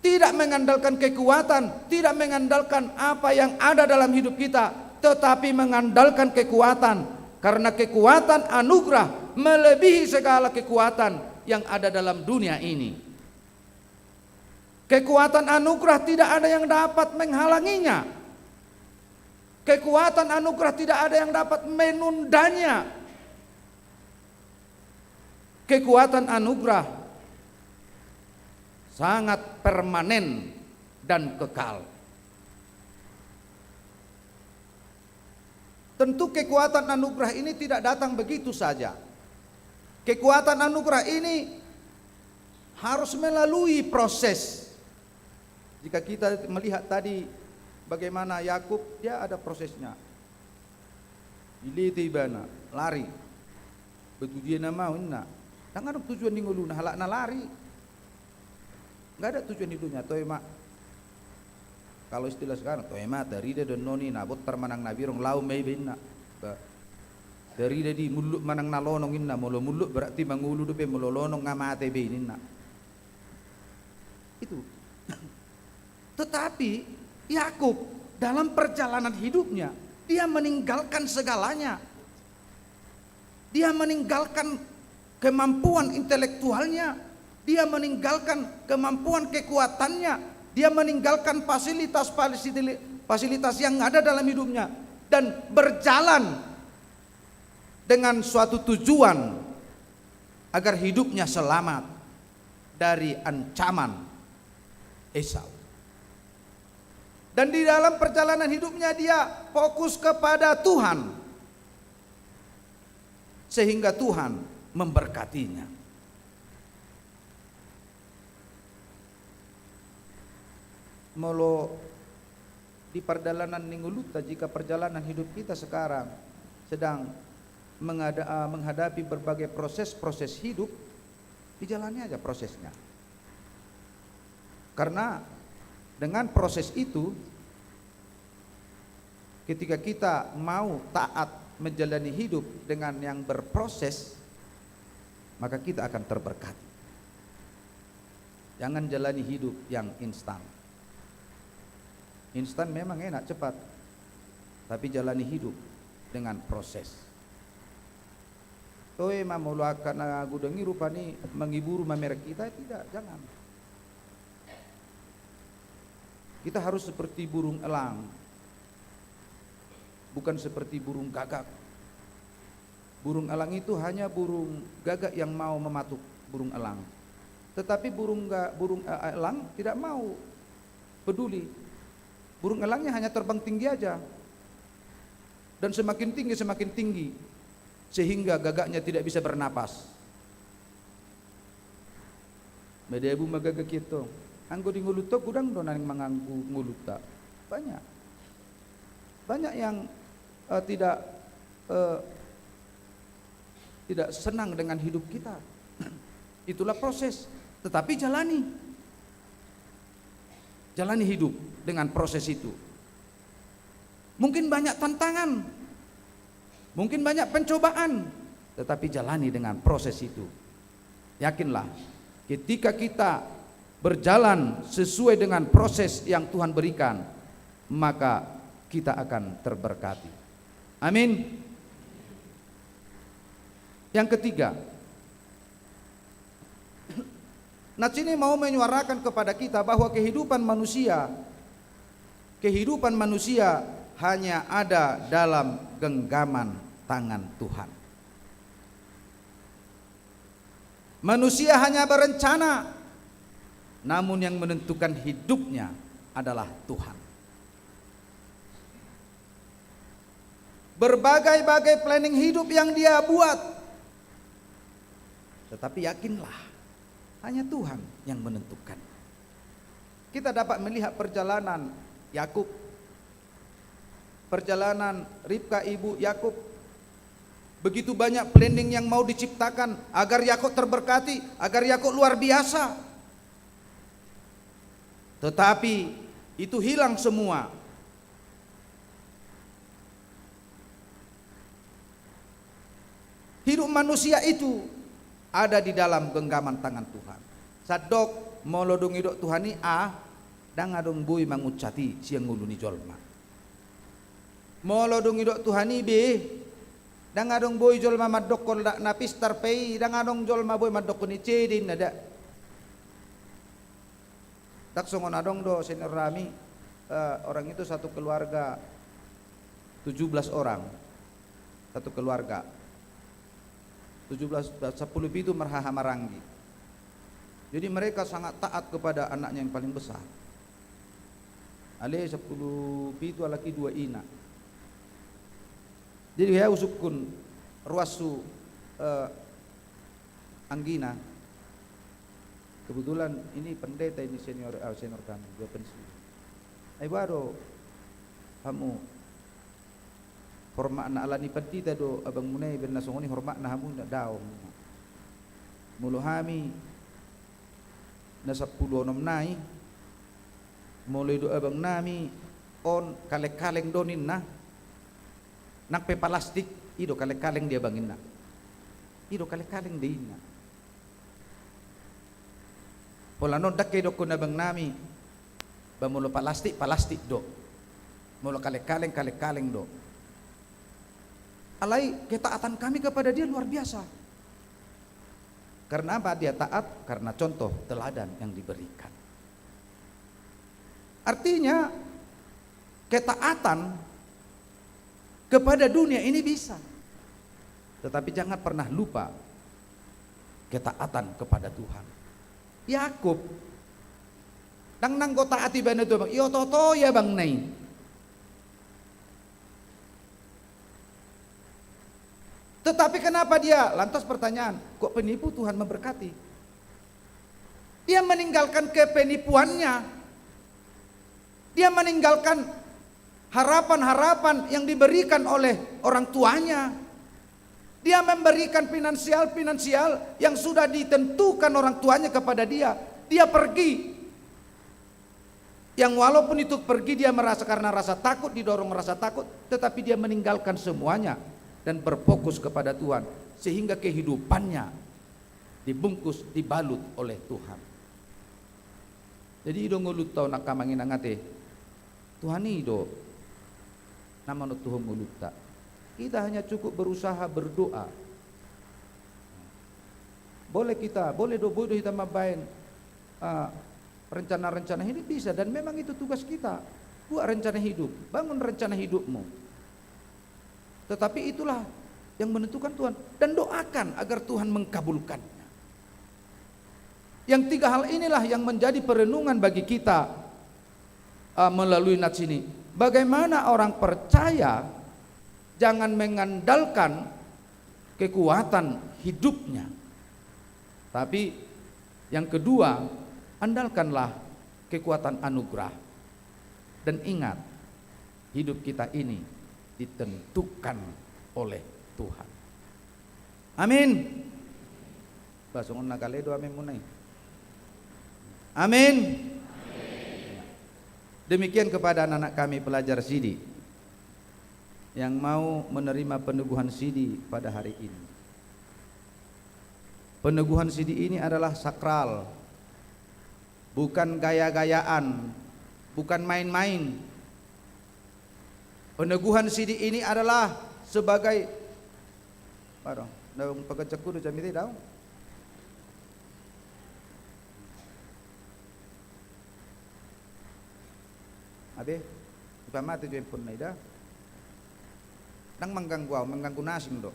tidak mengandalkan kekuatan, tidak mengandalkan apa yang ada dalam hidup kita, tetapi mengandalkan kekuatan, karena kekuatan anugerah melebihi segala kekuatan yang ada dalam dunia ini. Kekuatan anugerah tidak ada yang dapat menghalanginya. Kekuatan anugerah tidak ada yang dapat menundanya. Kekuatan anugerah sangat permanen dan kekal. Tentu kekuatan anugerah ini tidak datang begitu saja. Kekuatan anugerah ini harus melalui proses. Jika kita melihat tadi bagaimana Yakub, dia ada prosesnya. Iliti ibana, lari. Betujuan nama inna. Dan ada tujuan di nguluna halakna lari. Enggak ada tujuan hidupnya. Toema. Kalau istilah sekarang, toema dari dia dan noni nabot termanang nabirong lau mei binna. Dari dia di mulut manang nalonong inna, mulu mulut berarti mangulu dupe mulolonong ngamate be inna. Itu. Tetapi Yakub dalam perjalanan hidupnya dia meninggalkan segalanya. Dia meninggalkan kemampuan intelektualnya, dia meninggalkan kemampuan kekuatannya, dia meninggalkan fasilitas yang ada dalam hidupnya dan berjalan dengan suatu tujuan agar hidupnya selamat dari ancaman Esau. Dan di dalam perjalanan hidupnya dia fokus kepada Tuhan, sehingga Tuhan memberkatinya. Molo di perjalanan ninguluta, jika perjalanan hidup kita sekarang sedang menghadapi berbagai proses hidup, dijalani aja prosesnya. Karena dengan proses itu, ketika kita mau taat menjalani hidup dengan yang berproses, maka kita akan terberkati. Jangan jalani hidup yang instan. Instan memang enak, cepat, tapi jalani hidup dengan proses. Toe mamulu akan gudangi rupani menghibur mamerek kita, tidak, jangan. Kita harus seperti burung elang, bukan seperti burung gagak. Burung elang itu hanya burung gagak yang mau mematuk burung elang. Tetapi burung elang tidak mau peduli. Burung elangnya hanya terbang tinggi aja. Dan semakin tinggi sehingga gagaknya tidak bisa bernapas. Medebu magagak itu. Anggo di nguluta gudang donan manganggu nguluta. Banyak yang tidak senang dengan hidup kita. Itulah proses, tetapi jalani hidup dengan proses itu. Mungkin banyak tantangan, mungkin banyak pencobaan, tetapi jalani dengan proses itu. Yakinlah, ketika kita berjalan sesuai dengan proses yang Tuhan berikan, maka kita akan terberkati. Amin. Yang ketiga, Nats ini mau menyuarakan kepada kita bahwa kehidupan manusia hanya ada dalam genggaman tangan Tuhan. Manusia hanya berencana, namun yang menentukan hidupnya adalah Tuhan. Berbagai-bagai planning hidup yang dia buat, tetapi yakinlah, hanya Tuhan yang menentukan. Kita dapat melihat perjalanan Yakub, perjalanan Ribka ibu Yakub. Begitu banyak planning yang mau diciptakan agar Yakub terberkati, agar Yakub luar biasa. Tetapi itu hilang semua. Hidup manusia itu ada di dalam genggaman tangan Tuhan. Sadok molodong idok Tuhani dan adong bui mangucati siang nguluni jolma. Molodong idok Tuhani B dan adong bui jolma madok kol napis tarpei dan adong jolma bui madok ni cedin ada. Taksongon adong do senior rami orang itu satu keluarga 17 orang. Satu keluarga 10 itu merhaha maranggi. Jadi mereka sangat taat kepada anaknya yang paling besar. Ale 10 itu laki 2 ina. Jadi ya usukun ruasu Anggina. Kebetulan ini pendeta ini senior kami, dia pensiun. Baru kamu hormat na alani pendeta do abang munai ben nasongoni hormat na hamu na daom. Mulu hami na 10 onom nai mulai do abang nami on kaleng-kaleng donin na nakpe plastik ido kaleng-kaleng dia bangin na ido kaleng-kaleng din na pola non dakke do ko na bang nami ba mulo plastik do mulo kaleng-kaleng do alai ketaatan kami kepada dia luar biasa. Karena apa dia taat? Karena contoh teladan yang diberikan. Artinya ketaatan kepada dunia ini bisa, tetapi jangan pernah lupa ketaatan kepada Tuhan. Yakub nang ko taati bana tu bang, iyo toto ya bang nai. Tetapi kenapa dia? Lantas pertanyaan, kok penipu Tuhan memberkati? Dia meninggalkan kepenipuannya. Dia meninggalkan harapan-harapan yang diberikan oleh orang tuanya. Dia memberikan finansial yang sudah ditentukan orang tuanya kepada dia. Dia pergi. Yang walaupun itu pergi dia merasa karena rasa takut, didorong rasa takut, tetapi dia meninggalkan semuanya dan berfokus kepada Tuhan sehingga kehidupannya dibungkus, dibalut oleh Tuhan. Jadi ido ngulut tau nak kamangin angate Tuhan ido nama no Tuhan ngulut tak. Kita hanya cukup berusaha berdoa. Boleh bodoh kita mabain rencana-rencana hidup bisa, dan memang itu tugas kita. Buat rencana hidup, bangun rencana hidupmu. Tetapi itulah yang menentukan Tuhan, dan doakan agar Tuhan mengkabulkannya. Yang 3 hal inilah yang menjadi perenungan bagi kita melalui nats ini. Bagaimana orang percaya jangan mengandalkan kekuatan hidupnya, tapi yang kedua, andalkanlah kekuatan anugerah. Dan ingat, hidup kita ini ditentukan oleh Tuhan. Amin. Basungon na kaledo amin munay. Amin. Demikian kepada anak-anak kami pelajar Sidi yang mau menerima peneguhan Sidi pada hari ini. Peneguhan Sidi ini adalah sakral, bukan gaya-gayaan, bukan main-main. Peneguhan Sidi ini adalah sebagai daung pagkatsaku do jamiti daw. Abe, ipamati jo pun na ida. Nang mengganggu nasing do.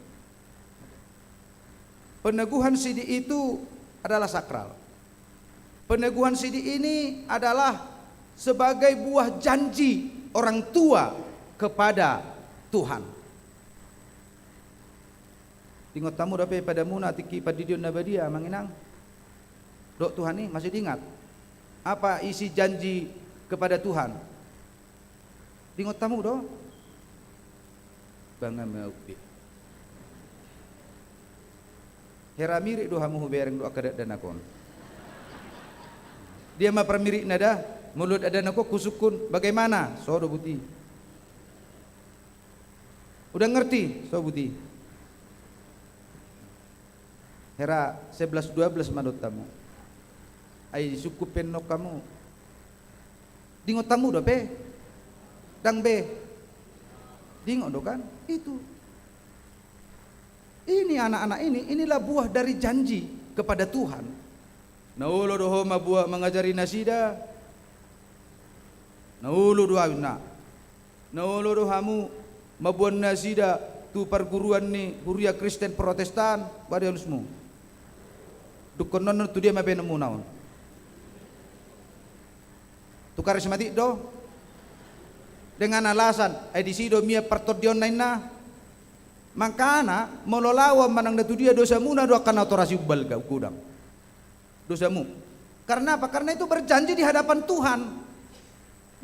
Peneguhan Sidi itu adalah sakral. Peneguhan Sidi ini adalah sebagai buah janji orang tua kepada Tuhan. Tingot tamu dapat padamu natiki padidion nabadia manginang. Dok Tuhan ini masih diingat. Apa isi janji kepada Tuhan? Tingot tamu do. Bangga maupi. Hera mirip do hamu bereng do akadat dan akon. Dia mah permirik nada mulut ada nako kusukun bagaimana? Sodo buti. Udah ngerti, so buti. Hera 11-12 manut tamu. Ai suku penno kamu. Dingot tamu do pe. Dang be. Dingot do kan? Itu. Ini anak-anak inilah buah dari janji kepada Tuhan. Naulo do homa buah mengajari nasida. Naulo do awina. Naulo do hamu mabuan nasida tu perguruan ni Huria Kristen Protestan pada halusmu. Dukon non tu dia mabe nemu naon. Tu karismatik do dengan alasan di sido mia pertodion naina Makana mololawa manang datu dia dosamu na do akan autorasi ubal gau kudang. Dosamu. Karena apa? Karena itu berjanji di hadapan Tuhan.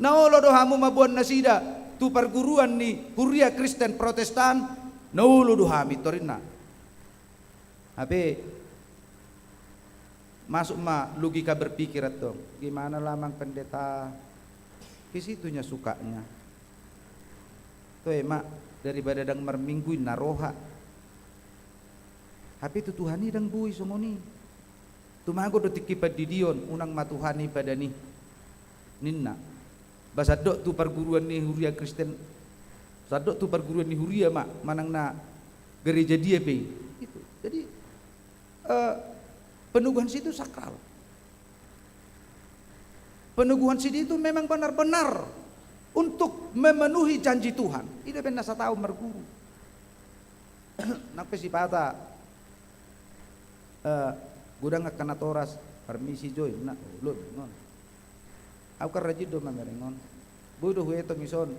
Naolo dohamu mabuan nasida tu perguruan ni Huria Kristen Protestan naolo dohami torina. Habe masuk logika berpikir atau gimana lamang pendeta kisitunya sukanya. Tuh emak daripada dang mermingguin naroha. Tapi itu Tuhani dang bui somoni. Tumago do tikipad di dion unang matuhani pada ni ninna. Basadok tu perguruan ni Huria Kristen. Sadok tu perguruan ni Huria mak manang na gereja dia pe. Itu. Jadi peneguhan situ sakral. Peneguhan situ itu memang benar-benar untuk memenuhi janji Tuhan. Ini benar saya tahu merguru. Nape si pata gudang akan atoras permisi joy nak lu non. Aku kan rajin do mamerengon. Bodoh we to mison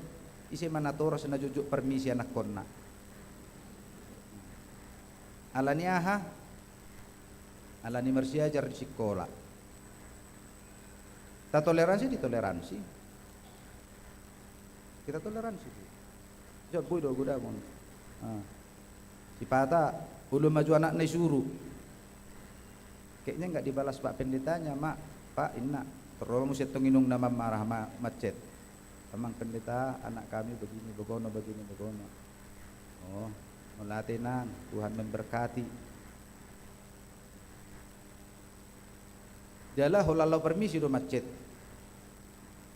isi manatoras na jujuk permisi anak konna. Alani aha alani mersiajar di sekolah. Tak toleransi ditoleransi. Kita toleransi. Jod boy do gudamon. Si pata belum maju anak nai suruh. Kayaknya enggak dibalas Pak pendetanya, Mak. Pak, inna terlalu mesti tenginung nama marah macet. Emang pendeta anak kami begini begono begini begono. Oh, melatih nang, Tuhan memberkati. Dialah holalau permisi do macet.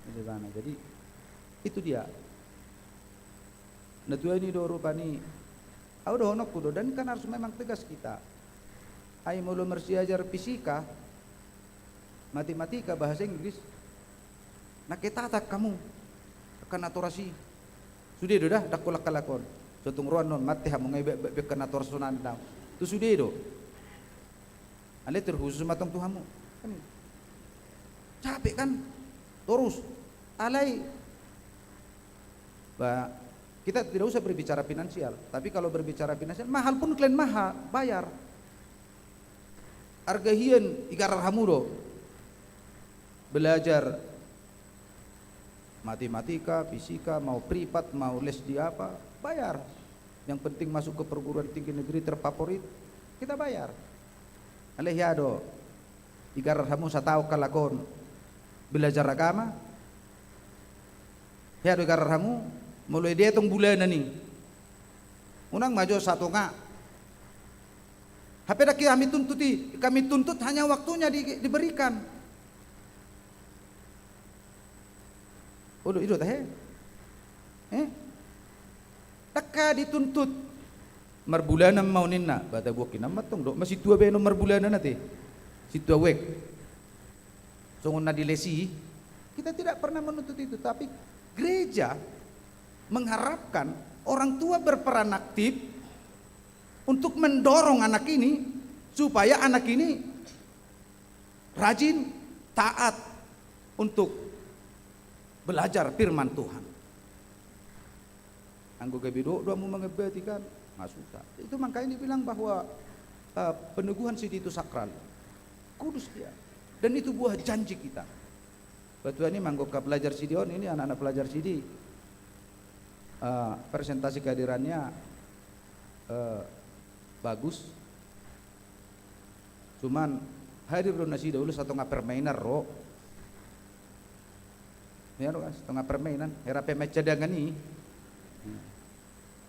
Di mana? Jadi itu dia. Nah Tuhan ini do rupani. Aku do honok kudo dan kan harus memang tegas kita. Ai mulu mersiajar fisika, matematika, bahasa Inggris. Nak ketatak kamu akan aturasi. Sudah do dah dak kolak kalakon. Sotung ruan non mate hamu ngai be kan aturasunan daw. Tu sudah do. Ale terkhusus matang Tuhanmu. Kan capek kan? Terus alai kita tidak usah berbicara finansial, tapi kalau berbicara finansial mahal pun kalian mahal bayar. Harga hien igarar hamudo belajar matematika, fisika, mau privat, mau les di apa, bayar. Yang penting masuk ke perguruan tinggi negeri terfavorit, kita bayar. Alehiado igarar hamu satau kalakon belajar agama. Hiado igarar hamu mulai dia tong bulan nih. Unang maju satu nga. HP dah kami tuntut hanya waktunya diberikan. Udah itu teh. Taka dituntut merbulanan mau ninna, bata gua kinamat tong do masih tua beno merbulanan nanti. Si tua wek. Songon na dilesi, kita tidak pernah menuntut itu, tapi gereja mengharapkan orang tua berperan aktif untuk mendorong anak ini supaya anak ini rajin, taat untuk belajar firman Tuhan. Anggo gabido dua mu mengebeti kan, nggak susah. Itu makanya dibilang bahwa peneguhan sidi itu sakral, kudus dia, dan itu buah janji kita. Betul ini manggo ke pelajar sidion ini anak-anak pelajar sidi. Presentasi kehadirannya bagus, cuman hadir do nasi dahulu satu permainan ro, ya ro setengah permainan, era pemain cadangan ini,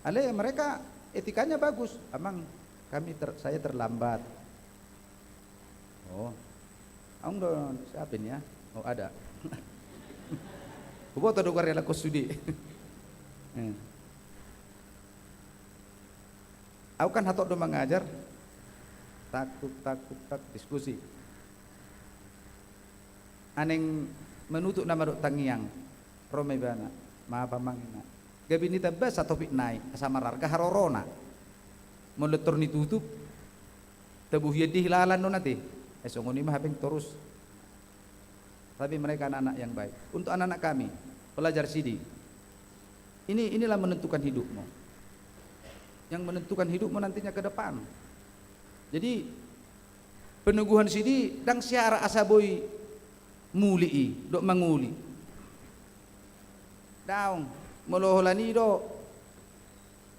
ale mereka etikanya bagus, amang saya terlambat, oh, ang do siapin ya, oh ada, buat ada karya laku studi. Aku kan hatok do mengajar, tak diskusi. Aneng menutup nama dok tangiang, romai bana, maaf mangina. Gabi ni tabas atau pitnai, sama harga harorona. Meletur ni tutup, tebuh yedi hilalan do nanti. Esongoni mah habeng terus. Tapi mereka anak-anak yang baik. Untuk anak-anak kami, pelajar sidi. Inilah menentukan hidupmu. yang menentukan hidupmu nantinya ke depan. Jadi peneguhan sidi dang siara asaboi muli dok manguli. Daung meloholani do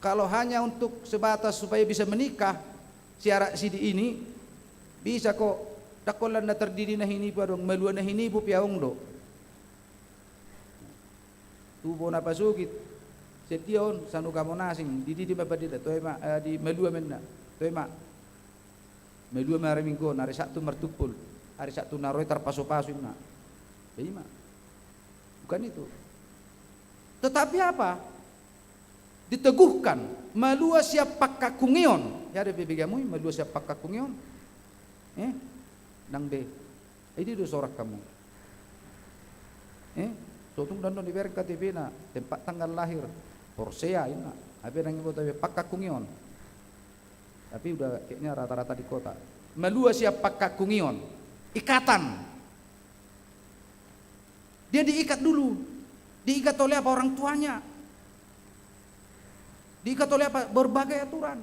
kalau hanya untuk sebatas supaya bisa menikah siara sidi ini bisa kok dakolan na terdiri na hinipo dong maluan na hinipo piaong do tubo na pasukit setiaon sanu kamo nasing di mapadida toema di malua menna toema malua maramingko nari Sabtu martupul hari Sabtu naroy tarpaso-paso na ima bukan itu. Tetapi apa? Diteguhkan malua siap pakakungion. Ya ada bebegamu malua siap pakakungion. Nang be. Ini do sorak kamu. Sotung dan di berkat KTP na tempat tanggal lahir. Porsea ina. Apa nang ibu tahu pakakungion. Tapi udah kayaknya rata-rata di kota. Malua siap pakakungion. Ikatan. Dia diikat dulu. Diikat oleh apa? Orang tuanya. Diikat oleh apa? Berbagai aturan.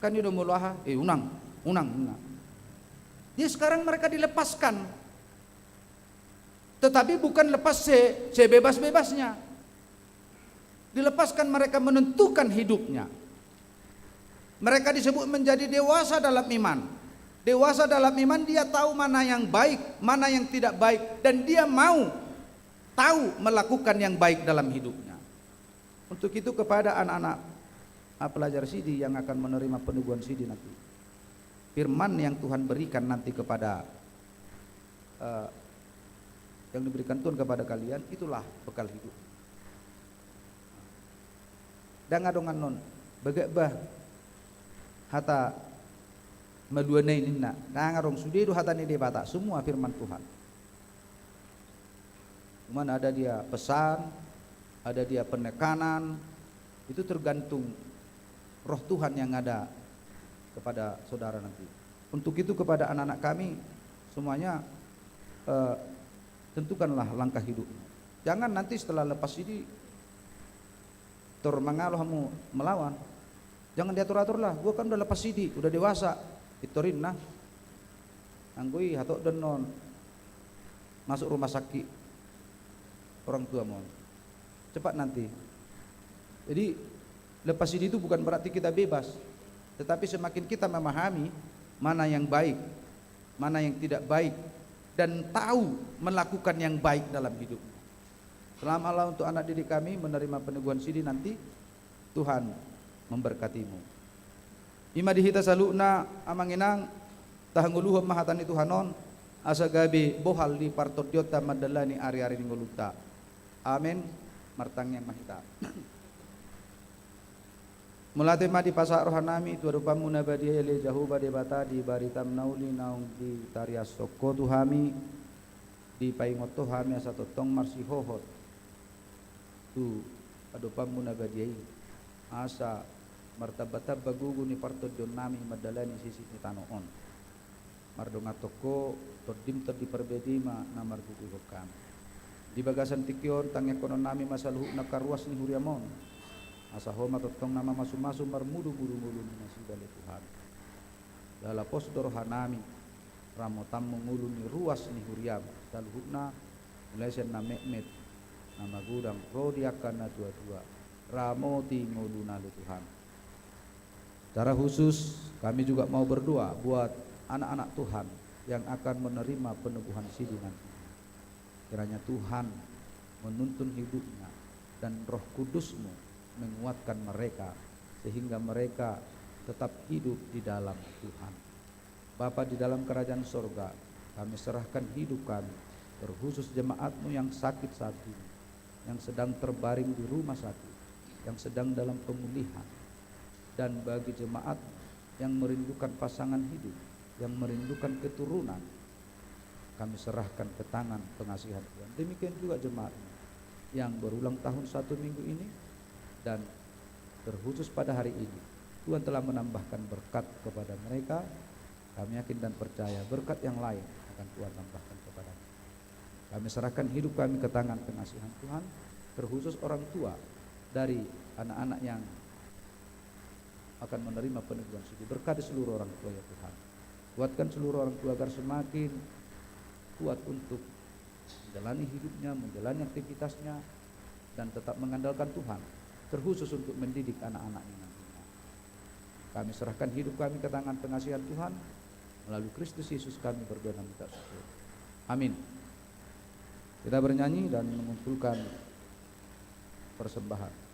Kan dia udah mulaha, unang. Dia sekarang mereka dilepaskan. Tetapi bukan lepas sebebas-bebasnya. Dilepaskan mereka menentukan hidupnya. Mereka disebut menjadi dewasa dalam iman. Dewasa dalam iman dia tahu mana yang baik, mana yang tidak baik. Dan dia mau tahu melakukan yang baik dalam hidupnya. Untuk itu kepada anak-anak pelajar sidi yang akan menerima peneguhan sidi nanti, firman yang Tuhan berikan nanti kepada yang diberikan Tuhan kepada kalian, itulah bekal hidup. Dan ngadongan non begebah hata maduana ini nak ngarong sudidu hata ni debata semua firman Tuhan. Cuman ada dia pesan, ada dia penekanan, itu tergantung roh Tuhan yang ada kepada saudara nanti. Untuk itu kepada anak-anak kami semuanya tentukanlah langkah hidupmu. Jangan nanti setelah lepas ini termangaloh kamu melawan. Jangan diatur-atur lah. Gua kan udah lepas sidi, udah dewasa. Itorin nah. Anggui hatok denon masuk rumah sakit. Orang tua mohon cepat nanti. Jadi lepas ini itu bukan berarti kita bebas, tetapi semakin kita memahami mana yang baik, mana yang tidak baik, dan tahu melakukan yang baik dalam hidup. Selamat Allah untuk anak didik kami menerima peneguhan sidi nanti. Tuhan memberkatimu. Ima dihita saluna amanginang tahanguluhum mahatani Tuhanon asa gabi bohal di partodiota madalani ari-ari ningoluta. Amin. Martang yang mahita. Mulate madi pasak rohanami tu rupamu nabadi ele jauh bade bata di baritam nauli naung di tarias soko tuhami di paingoto hami asa totong marsi hohot tu adopamu nabadi asa martabata bagugu ni partodion nami madalani sisi ni tanoon mardonga toko todim di perbedima namar gugu kami. Di bagasan tikion tangya konon nami masaluh na karuas ni huriamon asa homa totong nama masu-masu marmudu buru-buru ni nasibale Tuhan dalapos dorohanami ramotam mengulu ni ruas ni huriam saluhna mulaisan na mekmet nama gudang rodiakan na dua-dua ramoti nguluna lu Tuhan. Secara khusus kami juga mau berdoa buat anak-anak Tuhan yang akan menerima peneguhan sidi nanti. Kiranya Tuhan menuntun hidupnya dan Roh Kudus-Mu menguatkan mereka sehingga mereka tetap hidup di dalam Tuhan. Bapa di dalam kerajaan sorga, kami serahkan hidup kami, terkhusus jemaat-Mu yang sakit saat ini, yang sedang terbaring di rumah sakit, yang sedang dalam pemulihan, dan bagi jemaat yang merindukan pasangan hidup, yang merindukan keturunan, kami serahkan ke tangan pengasihan Tuhan. Demikian juga jemaat yang berulang tahun 1 minggu ini dan terkhusus pada hari ini. Tuhan telah menambahkan berkat kepada mereka. Kami yakin dan percaya berkat yang lain akan Tuhan tambahkan kepada mereka. Kami serahkan hidup kami ke tangan pengasihan Tuhan, terkhusus orang tua dari anak-anak yang akan menerima peneguhan suci. Berkati seluruh orang tua ya Tuhan. Kuatkan seluruh orang tua agar semakin kuat untuk menjalani hidupnya, menjalani aktivitasnya, dan tetap mengandalkan Tuhan, terkhusus untuk mendidik anak-anaknya nantinya. Kami serahkan hidup kami ke tangan pengasihan Tuhan, melalui Kristus Yesus kami berdoa dan minta syukur. Amin. Kita bernyanyi dan mengumpulkan persembahan.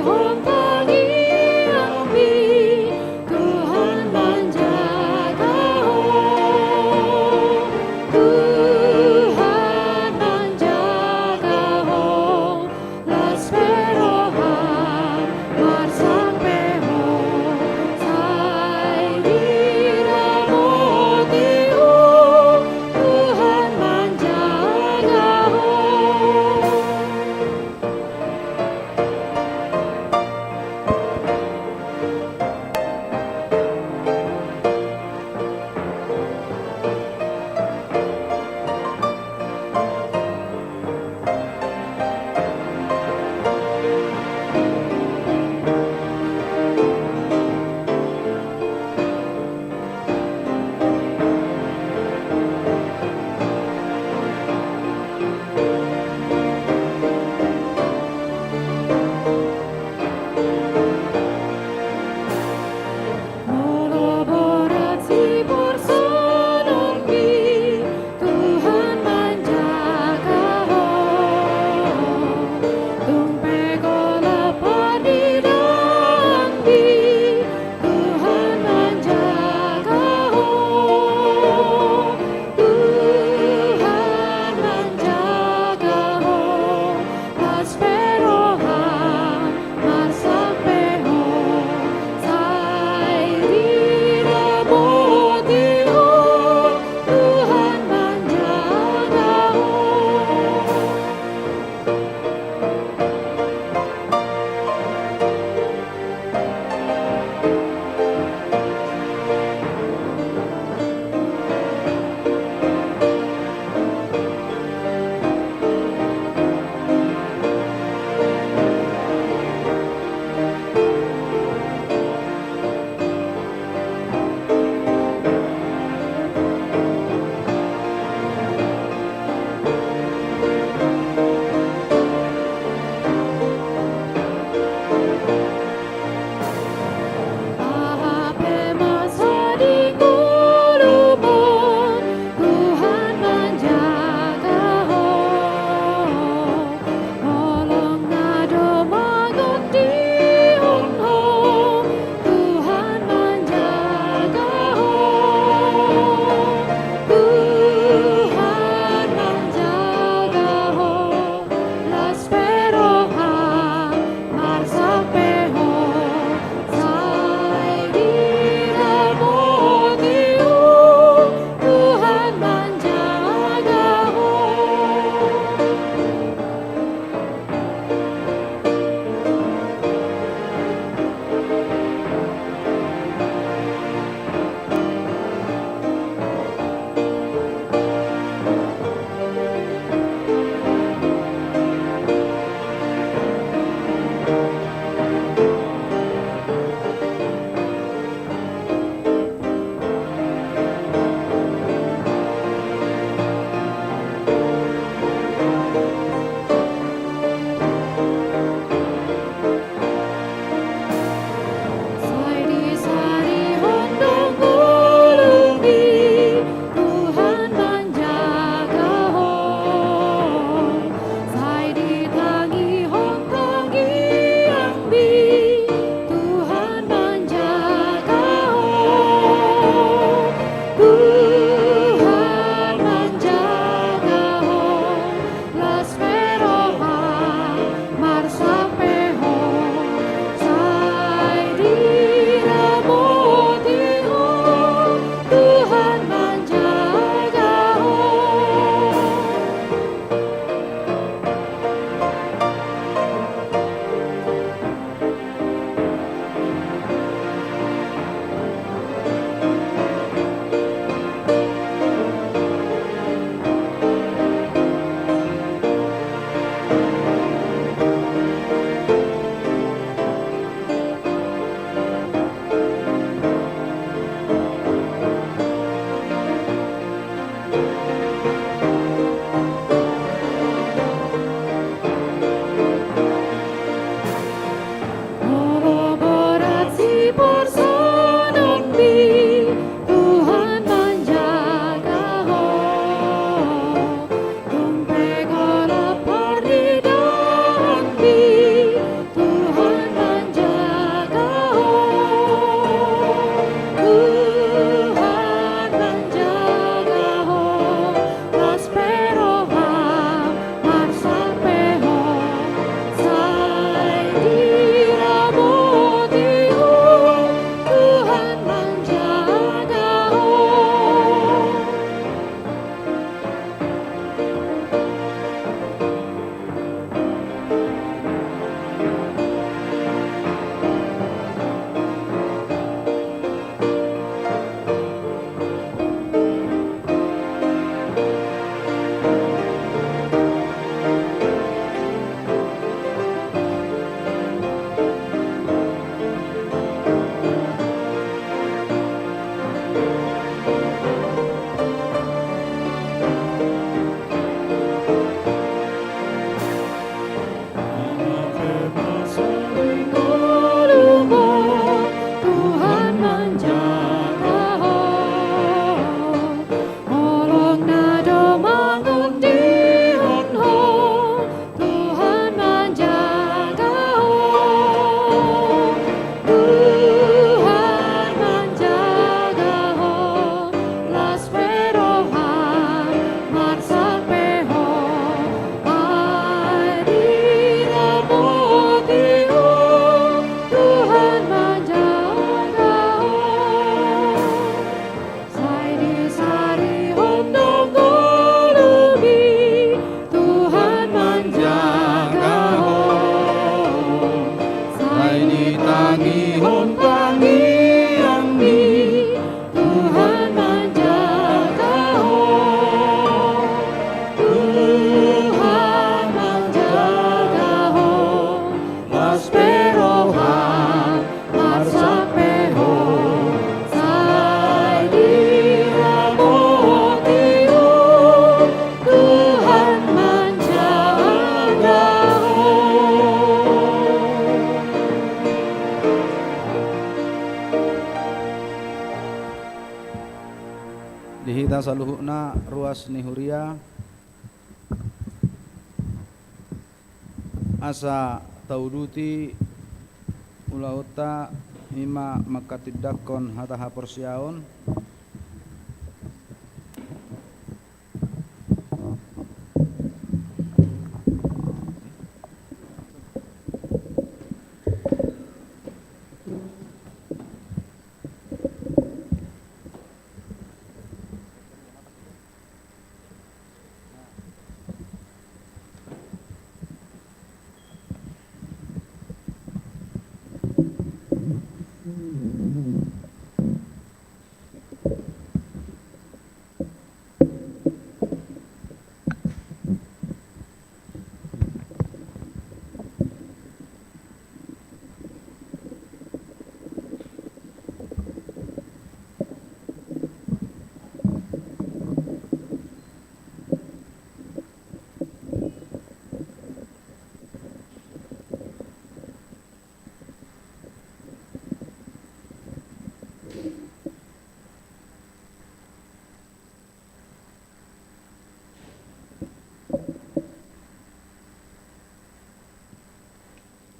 Hong Kong. Dihita saluhuna ruas nihuria asa tauduti ulauta ima makatidakon hataha porsiaon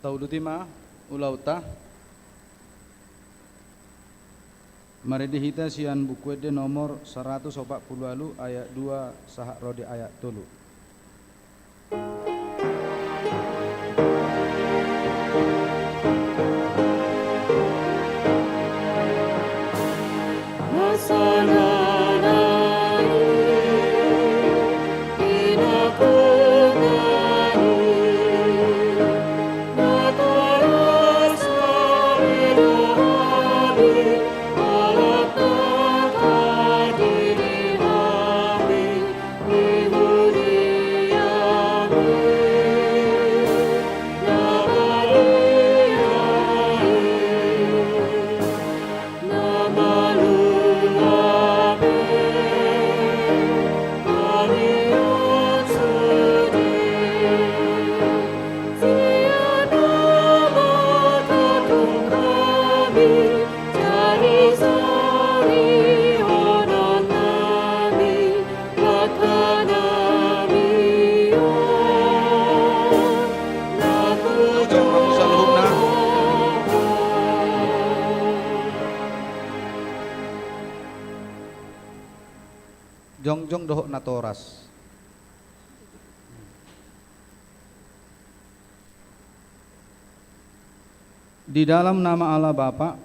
tauduti ma ulauta mari dihita sian buku de nomor 140 ayat 2 sahak rodi ayat 3. Jongjong dohok natoras. Di dalam nama Allah Bapa,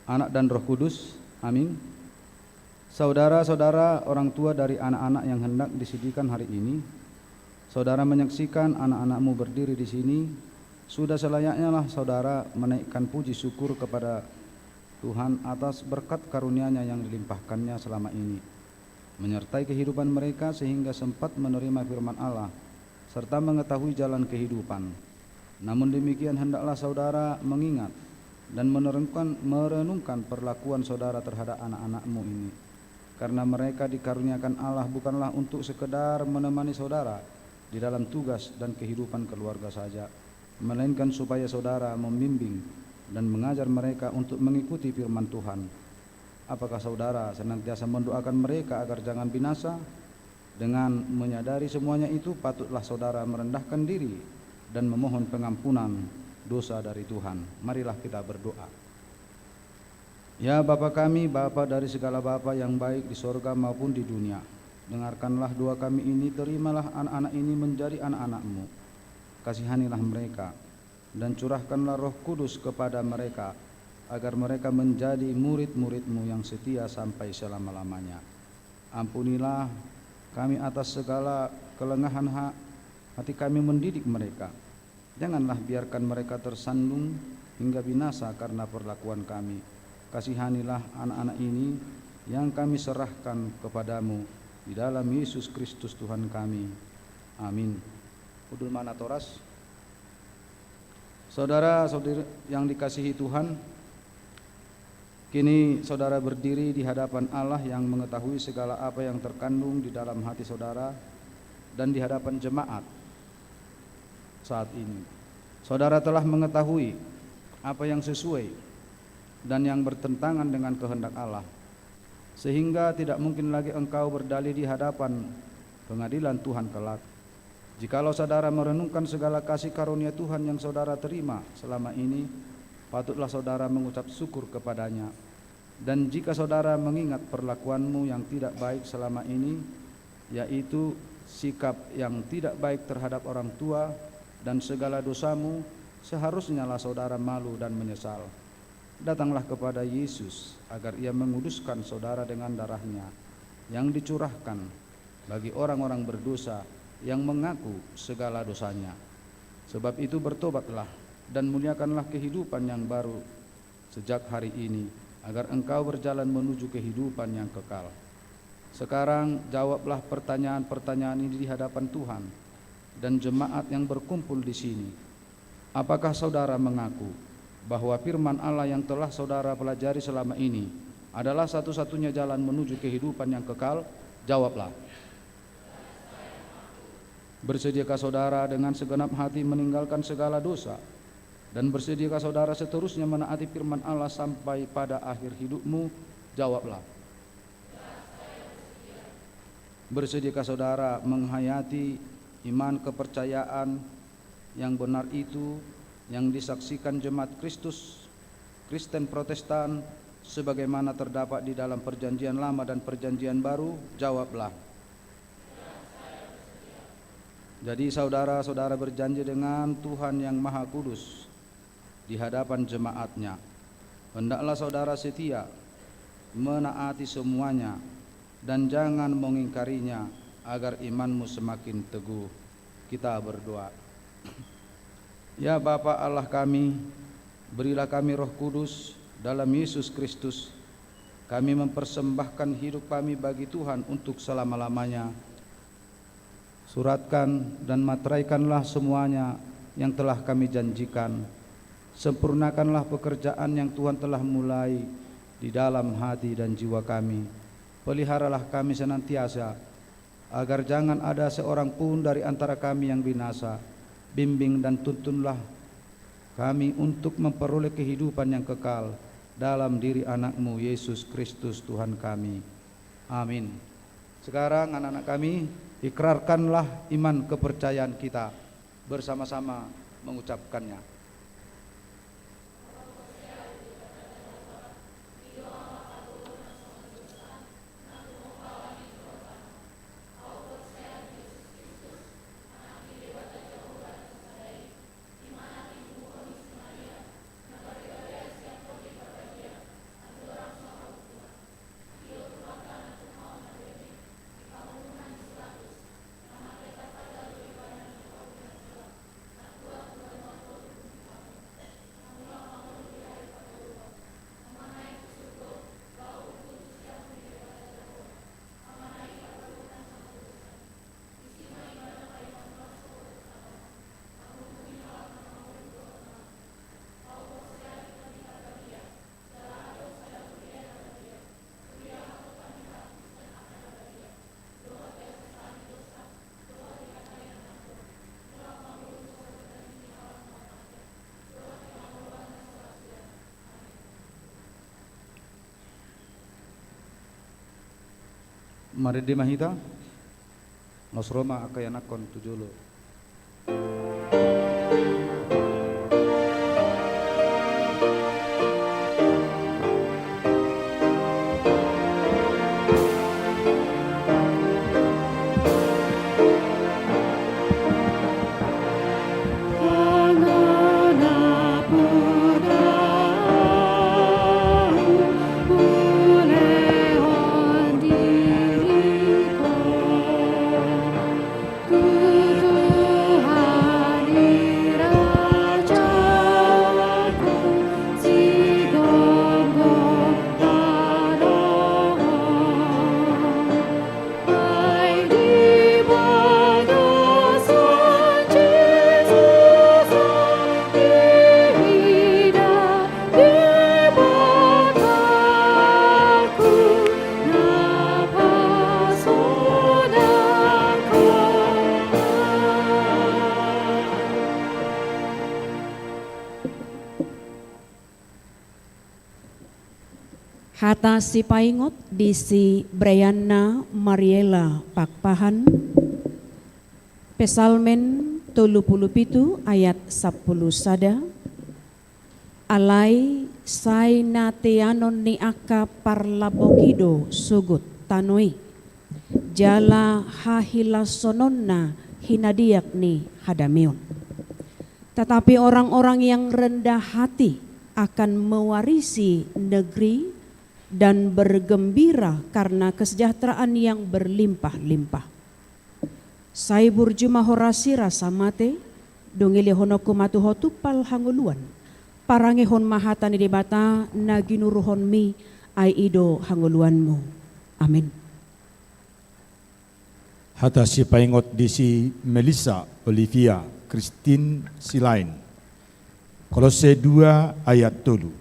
Anak dan Roh Kudus, amin. Saudara-saudara orang tua dari anak-anak yang hendak disediakan hari ini, saudara menyaksikan anak-anakmu berdiri di sini, sudah selayaknya lah saudara menaikkan puji syukur kepada Tuhan atas berkat karunia-Nya yang dilimpahkannya selama ini, menyertai kehidupan mereka sehingga sempat menerima firman Allah serta mengetahui jalan kehidupan. Namun demikian hendaklah saudara mengingat dan merenungkan perlakuan saudara terhadap anak-anakmu ini, karena mereka dikaruniakan Allah bukanlah untuk sekedar menemani saudara di dalam tugas dan kehidupan keluarga saja, melainkan supaya saudara membimbing dan mengajar mereka untuk mengikuti firman Tuhan. Apakah saudara senantiasa mendoakan mereka agar jangan binasa? Dengan menyadari semuanya itu, patutlah saudara merendahkan diri dan memohon pengampunan dosa dari Tuhan. Marilah kita berdoa. Ya Bapa kami, Bapa dari segala Bapa yang baik di sorga maupun di dunia, dengarkanlah doa kami ini, terimalah anak-anak ini menjadi anak-anak-Mu. Kasihanilah mereka dan curahkanlah Roh Kudus kepada mereka, agar mereka menjadi murid-murid-Mu yang setia sampai selama-lamanya. Ampunilah kami atas segala kelengahan hati kami mendidik mereka. Janganlah biarkan mereka tersandung hingga binasa karena perlakuan kami. Kasihanilah anak-anak ini yang kami serahkan kepadamu di dalam Yesus Kristus Tuhan kami. Amin. Udul manatoras. Saudara-saudari yang dikasihi Tuhan, kini saudara berdiri di hadapan Allah yang mengetahui segala apa yang terkandung di dalam hati saudara dan di hadapan jemaat saat ini. Saudara telah mengetahui apa yang sesuai dan yang bertentangan dengan kehendak Allah, sehingga tidak mungkin lagi engkau berdalih di hadapan pengadilan Tuhan kelak. Jikalau saudara merenungkan segala kasih karunia Tuhan yang saudara terima selama ini, patutlah saudara mengucap syukur kepadanya. Dan jika saudara mengingat perlakuanmu yang tidak baik selama ini, yaitu sikap yang tidak baik terhadap orang tua dan segala dosamu, seharusnya lah saudara malu dan menyesal. Datanglah kepada Yesus agar Ia menguduskan saudara dengan darah-Nya yang dicurahkan bagi orang-orang berdosa yang mengaku segala dosanya. Sebab itu bertobatlah dan muliakanlah kehidupan yang baru sejak hari ini, agar engkau berjalan menuju kehidupan yang kekal. Sekarang jawablah pertanyaan-pertanyaan ini di hadapan Tuhan dan jemaat yang berkumpul di sini. Apakah saudara mengaku bahwa firman Allah yang telah saudara pelajari selama ini adalah satu-satunya jalan menuju kehidupan yang kekal? Jawablah. Bersediakah saudara dengan segenap hati meninggalkan segala dosa? Dan bersediakah saudara seterusnya menaati firman Allah sampai pada akhir hidupmu? Jawablah. Bersediakah saudara menghayati iman kepercayaan yang benar itu yang disaksikan jemaat Kristus Kristen Protestan sebagaimana terdapat di dalam Perjanjian Lama dan Perjanjian Baru? Jawablah. Jadi saudara-saudara berjanji dengan Tuhan yang Maha Kudus di hadapan jemaatnya, hendaklah saudara setia menaati semuanya dan jangan mengingkarinya agar imanmu semakin teguh. Kita berdoa. Ya Bapa Allah kami, berilah kami Roh Kudus dalam Yesus Kristus. Kami mempersembahkan hidup kami bagi Tuhan untuk selama-lamanya. Suratkan dan materaikanlah semuanya yang telah kami janjikan. Sempurnakanlah pekerjaan yang Tuhan telah mulai di dalam hati dan jiwa kami. Peliharalah kami senantiasa, agar jangan ada seorang pun dari antara kami yang binasa. Bimbing dan tuntunlah kami untuk memperoleh kehidupan yang kekal dalam diri anak-Mu Yesus Kristus Tuhan kami. Amin. Sekarang anak-anak kami, ikrarkanlah iman kepercayaan kita bersama-sama mengucapkannya. Mari dimahita Nosroma akayanakon tujulo. Hata si paingot di si Brianna Mariela Pakpahan Pesalmen 37 ayat 10 sada alai sai nateanon ni aka parlabokido sugut tanoi jala hahila sononna hinadiak ni hadamion. Tetapi orang-orang yang rendah hati akan mewarisi negeri dan bergembira karena kesejahteraan yang berlimpah-limpah. Saibur juma horasi rasa mate, dongile honoku matu hotupal hanguluan, parangehon mahatani debata naginuruhon mi ai ido hanguluanmu. Amin. Hata si paingot di si Melissa Olivia Christine Silain. Kolose 2 ayat 3.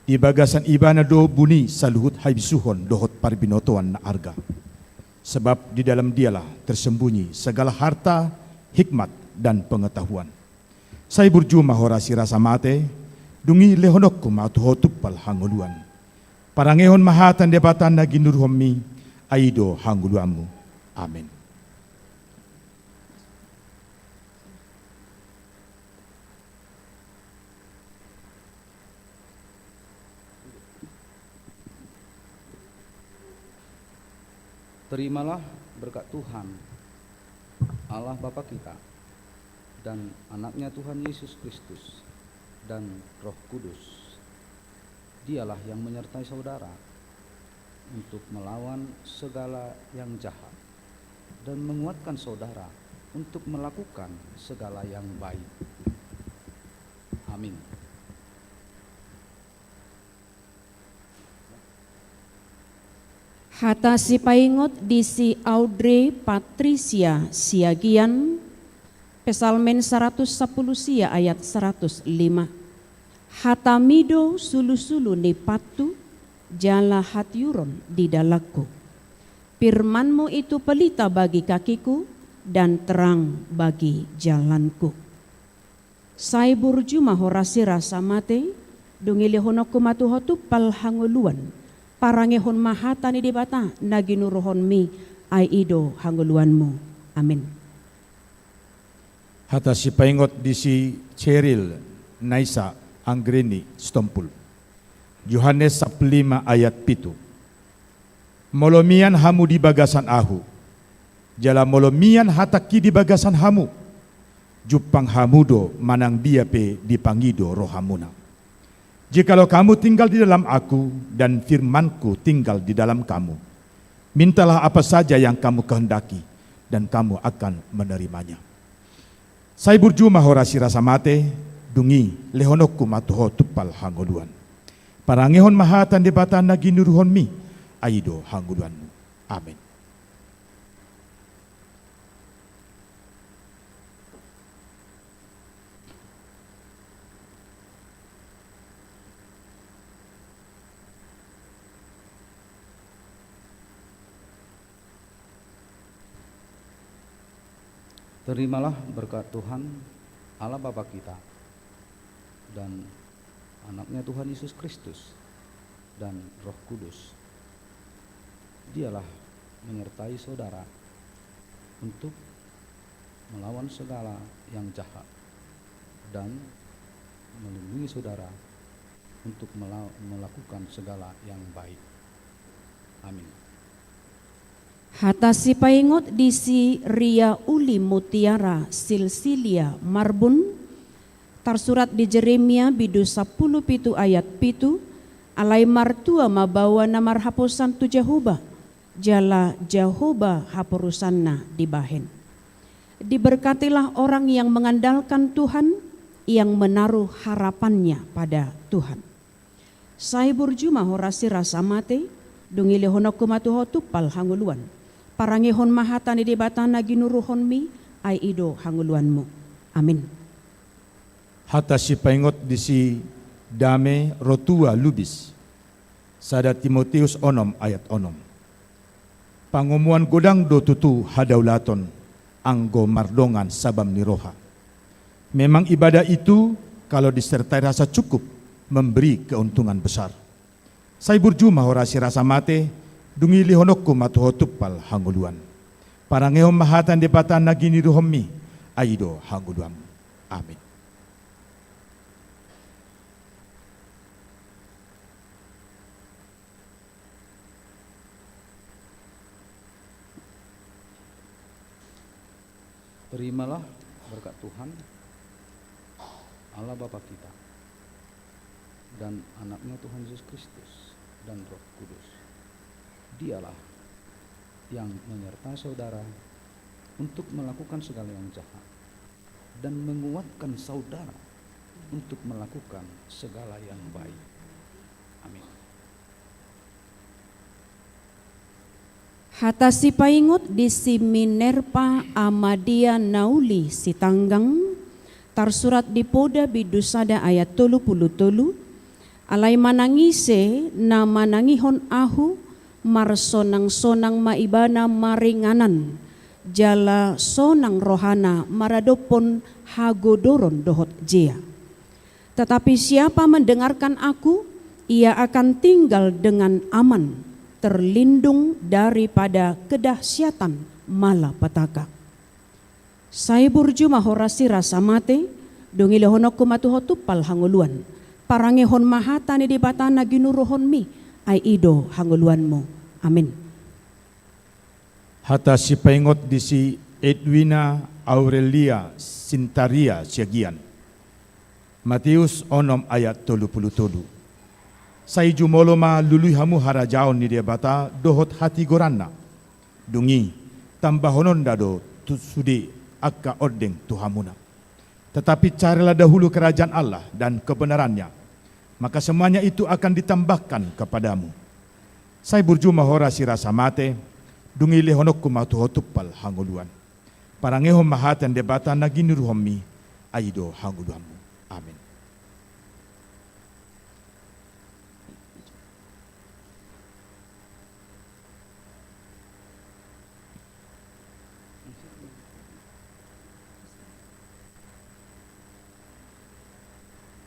Di bagasan ibana do buni saluhut haibisuhon dohot parbinotoan na arga. Sebab di dalam dialah tersembunyi segala harta, hikmat dan pengetahuan. Saya berjumah horasi rasa mate, dungi lehonokku matu hotupal hanguluan. Parangehon mahatan debatan na ginurhomi, aido hanguluamu. Amin. Terimalah berkat Tuhan, Allah Bapa kita, dan anaknya Tuhan Yesus Kristus, dan Roh Kudus. Dialah yang menyertai saudara untuk melawan segala yang jahat dan menguatkan saudara untuk melakukan segala yang baik. Amin. Hata si paingot di si Audrey Patricia Siagian, Pesalmen 110 sia ayat 105. Hata mido sulu-sulu ni patu, jala hatiuron di dalaku. Firmanmu itu pelita bagi kakiku dan terang bagi jalanku. Saibur juma horasi rasa mate, dungili honoku matuhotu pal hanguluan. Parangehon mahatani di bata naginuruhon mi ai ido hanguluanmu. Amin. Hata si paingot di si Cheryl Naisa Anggreni Stompul. Yohanes 5 ayat 7. Molomian hamu di bagasan ahu. Jala molomian hataki di bagasan hamu. Jupang hamudo manang biape di pangido rohamuna. Jikalau kamu tinggal di dalam aku dan firmanku tinggal di dalam kamu, mintalah apa saja yang kamu kehendaki dan kamu akan menerimanya. Saya berjumah horasi rasa mate, dungi lehonokku matuho tupal hangoluan. Parangehon mahatan di batan nagi nuruhon mi, aido hangoluanmu. Amin. Terimalah berkat Tuhan, Allah Bapa kita, dan anaknya Tuhan Yesus Kristus, dan Roh Kudus. Dialah menyertai saudara untuk melawan segala yang jahat dan melindungi saudara untuk melakukan segala yang baik. Amin. Hata si paingot di si Ria Uli Mutiara Silsilia Marbun, tersurat di Jeremia bidu 10 pitu ayat pitu, alai martua mabawa namar hapusan tu Jehovah, jala Jehovah hapurusanna dibahen. Diberkatilah orang yang mengandalkan Tuhan, yang menaruh harapannya pada Tuhan. Saya berjumah horasi rasa mate, dungili honoku matuho tupal hanguluan. Parangehon mahatani di batana ginuruhon mi, ai ido hanguluanmu. Amin. Hata si paingot di si Dame Rotua Lubis. Sada Timoteus onom ayat onom. Pangumuan godang do tutu hadaulaton, anggo mardongan sabam niroha. Memang ibadah itu kalau disertai rasa cukup memberi keuntungan besar. Saya berjumah horasi rasa mate, dungi lihonokku matuho tupal hanguluan. Parangehom mahatan di batan nagini ruhomi, aido hanguluan. Amin. Terimalah berkat Tuhan, Allah Bapa kita, dan anaknya Tuhan Yesus Kristus, dan Roh Kudus. Dialah yang menyertai saudara untuk melakukan segala yang jahat dan menguatkan saudara untuk melakukan segala yang baik. Amin. Hata si paingot di si Minerva Amadia Nauli si Tanggang, tersurat di Poda bidusada ayat 30, alai manangise na manangihon ahu, marsonang-sonang maibana maringanan, jala sonang rohana maradopon hagodoron dohot jia. Tetapi siapa mendengarkan aku, ia akan tinggal dengan aman, terlindung daripada kedahsyatan malapetaka. Saya berjumah horasi rasa mate, dongile honokku matuho tupal hanguluan. Parangehon mahatani di batana ginuruhon mi, ai ido hanguluanmu. Amin. Hata si paingot di si Edwina Aurelia Sintaria Siagian. Matius 6 ayat 37. Sai jumolo ma lului hamu harajaon ni dia bata dohot hati goranna. Dungi tambahonon dado sudi akka ordeng Tuhamuna. Tetapi carilah dahulu kerajaan Allah dan kebenarannya, maka semuanya itu akan ditambahkan kepadamu. Sai burjuma hora sirasa mate, dungi lehonok kumatu hotupal hanguluan. Parangehom mahatan debata naginuruhomi aido hanguluanmu. Amin.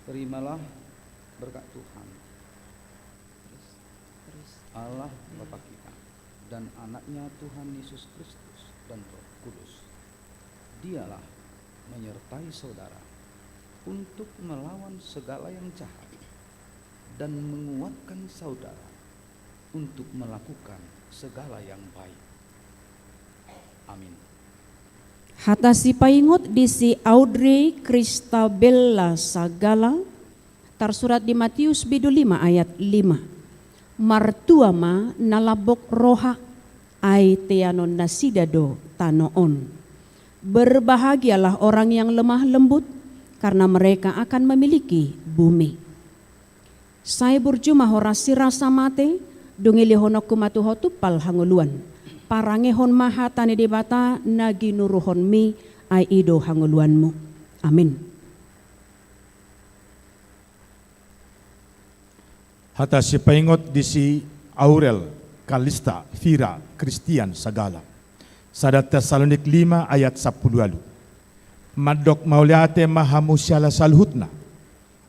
Terimalah berkat Tuhan Allah Bapa kita dan anaknya Tuhan Yesus Kristus dan Roh Kudus. Dialah menyertai saudara untuk melawan segala yang jahat dan menguatkan saudara untuk melakukan segala yang baik. Amin. Hata si paingot di si Audrey Kristabella Sagala, tersurat di Matius bidu 5 ayat 5. Martuama nalabok roha ai teanon nasidado tanoon. Berbahagialah orang yang lemah lembut, karena mereka akan memiliki bumi. Saya burjuma horasi rasa mate, dungili honok kumatu hotupal hanguluan. Parangehon maha tani debata nagi nuruhon mi ai ido hanguluanmu. Amin. Hata si paingot di si Aurel Kalista Vira Christian Sagala. Sadat Tesalonik 5 ayat 10. Madok mauliate mahamu syala salhutna.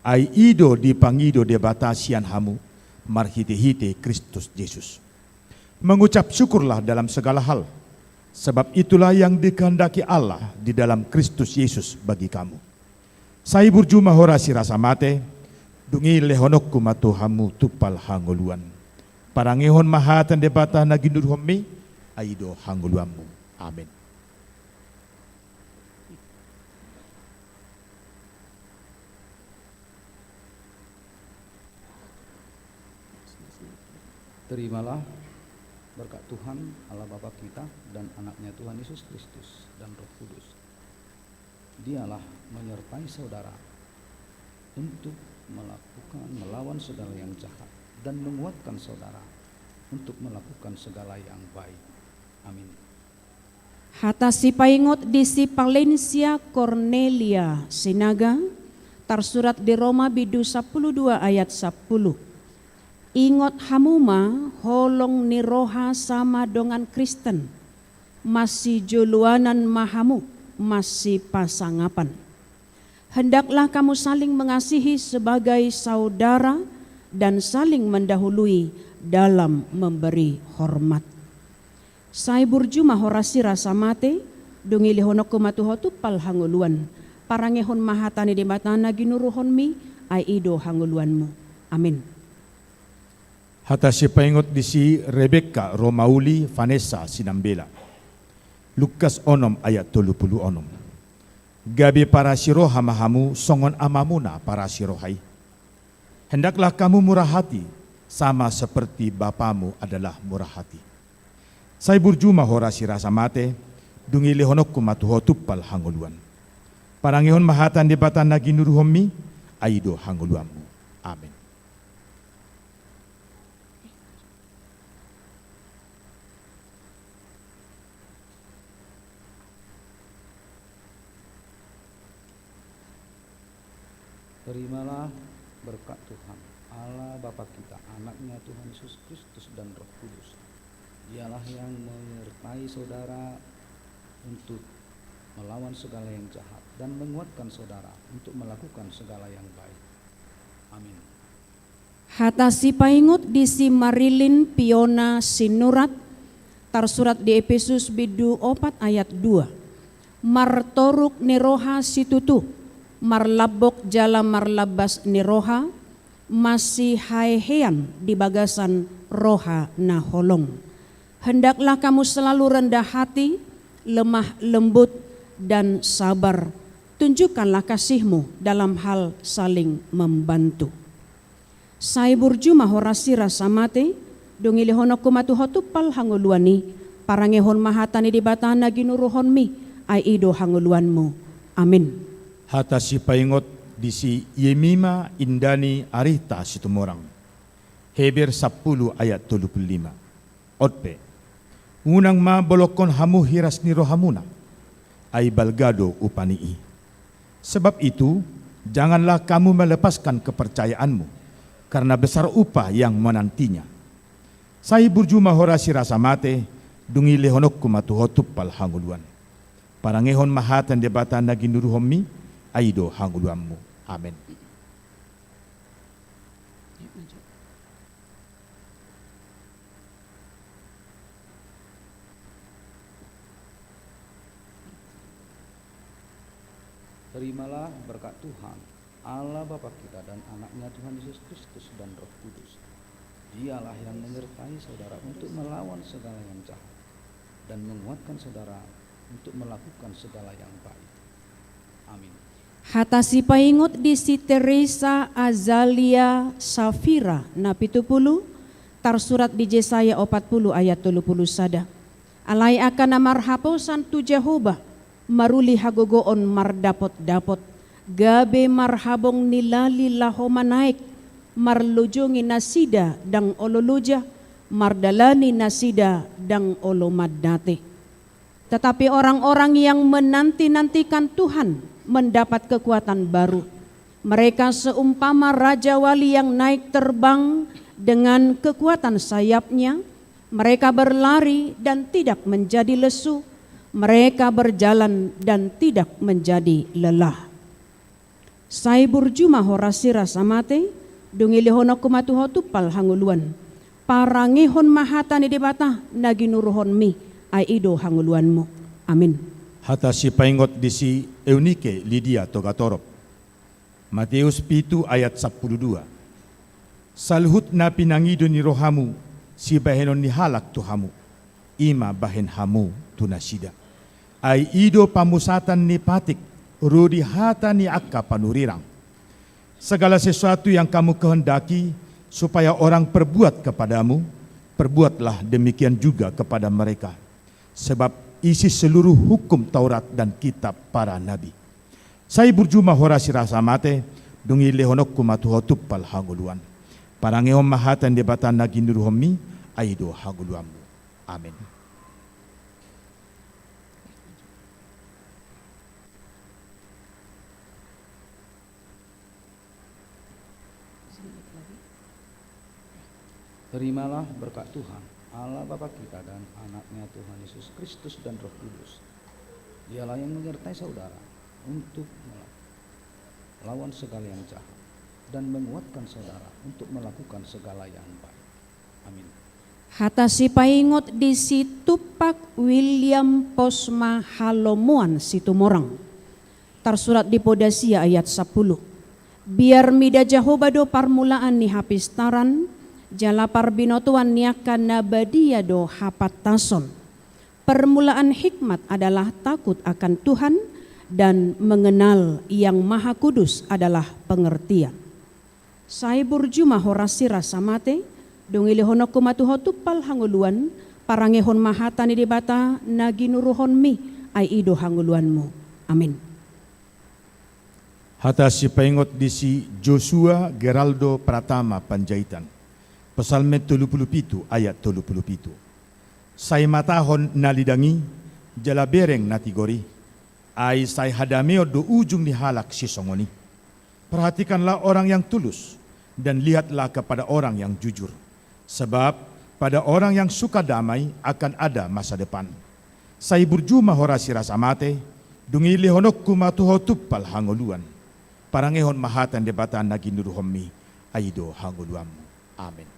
Ai ido di pangido debata sian hamu marhite-hite Kristus Yesus. Mengucap syukurlah dalam segala hal, sebab itulah yang dikehendaki Allah di dalam Kristus Yesus bagi kamu. Sai burjuma horasi rasa mate, dungi lehonok kumatu hamu tupal hanguluan. Parangehon mahatan debata nagindur homi, aido hanguluanmu. Amin. Terimalah berkat Tuhan Allah Bapa kita dan anaknya Tuhan Yesus Kristus dan Roh Kudus. Dialah menyertai saudara untuk melawan segala yang jahat dan menguatkan saudara untuk melakukan segala yang baik. Amin. Hata si paingot di si Palencia Cornelia Sinaga, tersurat di Roma bidu 12 ayat 10. Ingot hamuma holong ni roha sama dengan Kristen, masih juluanan mahamu, masih pasangapan. Hendaklah kamu saling mengasihi sebagai saudara dan saling mendahului dalam memberi hormat. Sai burjuma horasi rasa mate, dungili honok kumatu hotupal hanguluan. Parangehon mahatani di matana ginuruhon mi, ai ido hanguluanmu. Amin. Hata si paingot di si Rebecca Romauli Vanessa Sinambela. Lukas 6 ayat 36. Gabi para siroha mahamu songon amamuna para sirohai. Hendaklah kamu murah hati sama seperti Bapamu adalah murah hati. Sai burjuma horasi rasa mate, dungi lehonok kumatu hotupal hanguluan. Parangihon mahatan debatan nagi nuruhomi, aido hanguluanmu. Amin. Terimalah berkat Tuhan Allah Bapa kita, anaknya Tuhan Yesus Kristus dan Roh Kudus. Dialah yang menyertai saudara untuk melawan segala yang jahat dan menguatkan saudara untuk melakukan segala yang baik. Amin. Hata si paingot di si Marilyn Piona Sinurat, tersurat di Efesus bidu 4 ayat 2. Martoruk niroha situtu, marlabok jala marlabas niroha, masih haehean di bagasan roha na holong. Hendaklah kamu selalu rendah hati, lemah lembut, dan sabar. Tunjukkanlah kasih-Mu dalam hal saling membantu. Sai burjuma horasi rasa mate, dongi lehono kumatu hotupal hanguluani, parangehon mahatani di batana ginuruhon mi, ai ido hanguluanmu. Amin. Hata si paingot disi Yemima Indani Arita Situmorang. Heber 10 ayat 35. Otpe. Unang mabolokon hamu hiras ni rohamuna, ay balgado upanii. Sebab itu, janganlah kamu melepaskan kepercayaanmu, karena besar upah yang menantinya. Sai burjuma horasi rasa mate, dungi lehonok kumatu hotup pal hanguluan. Parangehon mahatan debatan nagi nuruhomi, aido hanguluanmu. Amin. Terimalah berkat Tuhan, Allah Bapa kita dan anaknya Tuhan Yesus Kristus dan Roh Kudus. Dialah yang menyertai saudara untuk melawan segala yang jahat dan menguatkan saudara untuk melakukan segala yang baik. Amin. Hatasi paingot di si Teresa Azalia Safira na 70 tarsurat di Yesaya 40 ayat 30 sada. Alai akan marhaposan tu Jehovah maruli hagogoon mardapot-dapot, gabe marhabong nilali lahoma naik, marlujungi nasida dang ololuja, mardalani nasida dang olomadate. Tetapi orang-orang yang menanti-nantikan Tuhan mendapat kekuatan baru. Mereka seumpama Raja Wali yang naik terbang dengan kekuatan sayapnya. Mereka berlari dan tidak menjadi lesu. Mereka berjalan dan tidak menjadi lelah. Sai burjuma horasi rasa mate, dungilihono kumatu hotupal hanguluan. Parangihon mahatani debata nagi nuruhon mi, ai ido hanguluanmu. Amin. Hata si paingot di si Eunike Lydia Togatorop. Matius 7 ayat 12. Salhut na pinangido ni rohamu, si bahenon ni halak tuhamu, ima bahen hamu tunasida. Ay ido pamusatan ni patik, rudi hata ni akka panurirang. Segala sesuatu yang kamu kehendaki supaya orang perbuat kepadamu, perbuatlah demikian juga kepada mereka. Sebab isi seluruh hukum Taurat dan kitab para nabi. Sai burjuma horasi rasa mate, dungi lehonok kumatu hotupal hanguluan. Parangehom mahatan debatan nagi nuruhomi, aido hanguluanmu. Amin. Terimalah berkat Tuhan, Allah Bapa kita dan anaknya Tuhan Yesus Kristus dan Roh Kudus. Dialah yang menyertai saudara untuk melawan segala yang jahat dan menguatkan saudara untuk melakukan segala yang baik. Amin. Hatasi paingot di si Tupak William Posma Halomuan Situmorang. Tersurat di Podasia ayat 10. Biar mida Jahobado parmulaan ni hapistaran, jala parbinotuan niakan nabadia do hapatason. Permulaan hikmat adalah takut akan Tuhan dan mengenal yang maha kudus adalah pengertian. Sai burjuma horasi rasa mate, dongili honok kumatu hotupal hanguluan, parangehon mahatani debata nagi nuruhon mi, ai ido hanguluanmu. Amin. Hata si paingot di si Joshua Geraldo Pratama Panjaitan. Psalme 37 ayat 37. Sai matahon nalidangi, jala bereng natigori, ay sai hadameo do ujung ni halak si songoni. Perhatikanlah orang yang tulus, dan lihatlah kepada orang yang jujur. Sebab pada orang yang suka damai akan ada masa depan. Sai burjuma horasi rasa mate, dungi lehonok kumatu hotupal hanguluan. Parangehon mahatan debatan nagi nuruhomi, aido hanguluanmu. Amin.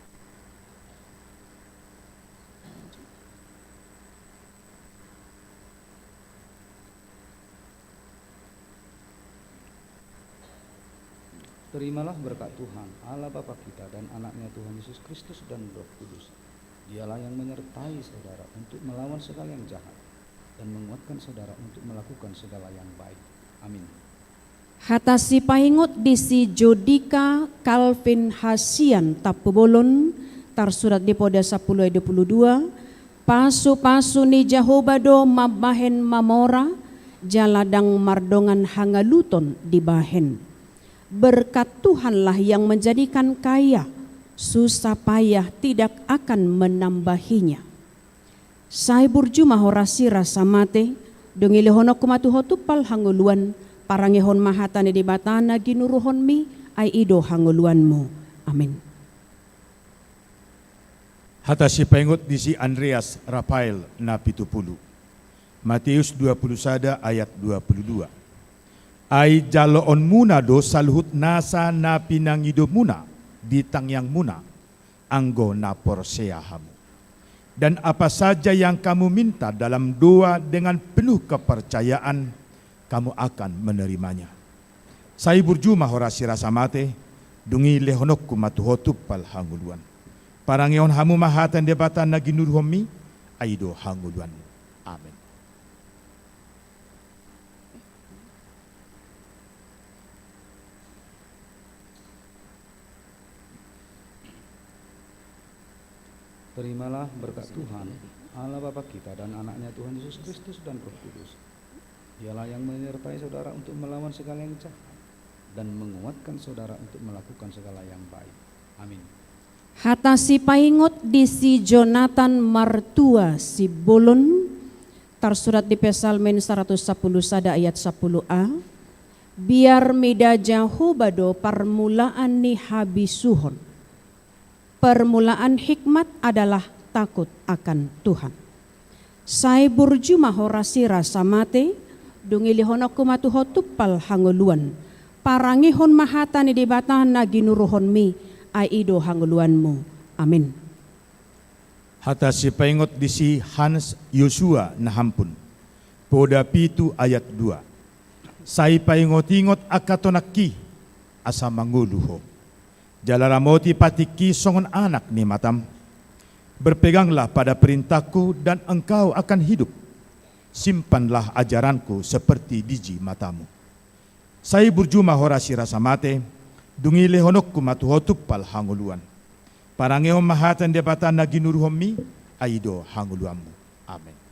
Terimalah berkat Tuhan, Allah Bapa kita dan anaknya Tuhan Yesus Kristus dan Roh Kudus. Dialah yang menyertai saudara untuk melawan segala yang jahat dan menguatkan saudara untuk melakukan segala yang baik. Amin. Hatasi paingot disi Jodika Calvin Hasian Tapubolon tarsurat di poda 10:22 pasu-pasu ni Jahobado mabahen mamora jaladang mardongan hangaluton di bahen. Berkat Tuhanlah yang menjadikan kaya, susah payah tidak akan menambahinya. Sai burjuma horasi rasa mate, dongilehonok kumatuhotupal hanguluan, parangehon mahatane di batana ginuruhon mi, ay ido hanguluanmu. Amin. Hatasi pengut di si Andreas Rafael na 70. Matius 21 ayat 22. Ay jaloon muna do salhut nasa na pinangido muna di tangyang muna anggo na porseahamu. Dan apa saja yang kamu minta dalam doa dengan penuh kepercayaan, kamu akan menerimanya. Sai burjuma horasi rasa mate, dungi lehonok kumatuhotup pal hanguluan. Parangeon hamu mahatan debatan nagi nurhomi, aido hanguluan. Amin. Terimalah berkat Tuhan, Allah Bapa kita dan anaknya Tuhan Yesus Kristus dan Roh Kudus. Dialah yang menyertai saudara untuk melawan segala yang jahat dan menguatkan saudara untuk melakukan segala yang baik. Amin. Hatasi paingot di si Jonathan Martua si Bolon tarsurat di Psalmen 110 sada ayat 10a. Biar mida Jahobado permulaan ni habisuhon. Permulaan hikmat adalah takut akan Tuhan. Sai burjuma horasi rasa mate, dungilihonok kumatuhotupal hanguluan. Parangihon mahatani di batahan na ginuruhon mi, ay ido hanguluanmu. Amin. Hatasi pengot di si Hans Yosua na hampun. Poda 7 ayat 2. Sai paingot-ingot akatonaki asa manguluho. Jalaramoti patiki songon anak ni matam. Berpeganglah pada perintahku dan engkau akan hidup. Simpanlah ajaranku seperti biji matamu. Sai burjuma horasi rasa mate, dungi lehonokku matuhotup pal hanguluan. Parangehom mahatan debatan nagi nuruhomi, aido hanguluanmu. Amin.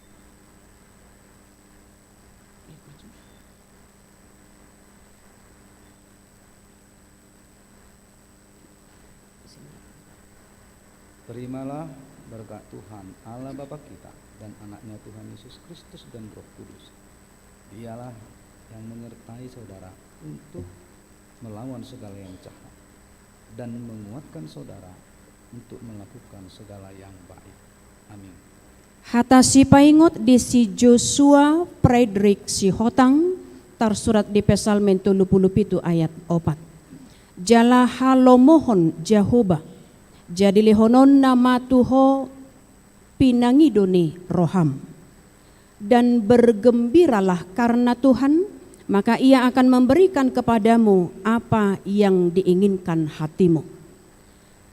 Terimalah berkat Tuhan Allah Bapa kita dan anaknya Tuhan Yesus Kristus dan Roh Kudus. Dialah yang menyertai saudara untuk melawan segala yang jahat dan menguatkan saudara untuk melakukan segala yang baik. Amin. Hatasi paingot di si Joshua Frederick si Hotang tarsurat di Psalmen 37 ayat 4. Jala halomohon Jehovah jadi lihonon nama Tuho pinangidoni roham. Dan bergembiralah karena Tuhan, maka ia akan memberikan kepadamu apa yang diinginkan hatimu.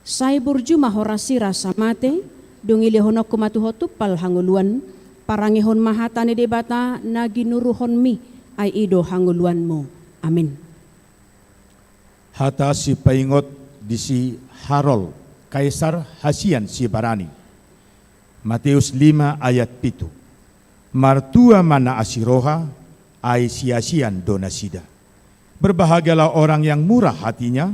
Sai burjuma horasi rasa mate, dungi lihonok kumatuhotupal hanguluan, parangihon mahatani debata nagi nuruhon mi, ay ido hanguluanmu. Amin. Hatasi paingot di si Harold Kaisar Hasian si Barani. Matius 5 ayat 7. Martua mana asiroha, ai sia-sian donasida. Berbahagialah orang yang murah hatinya,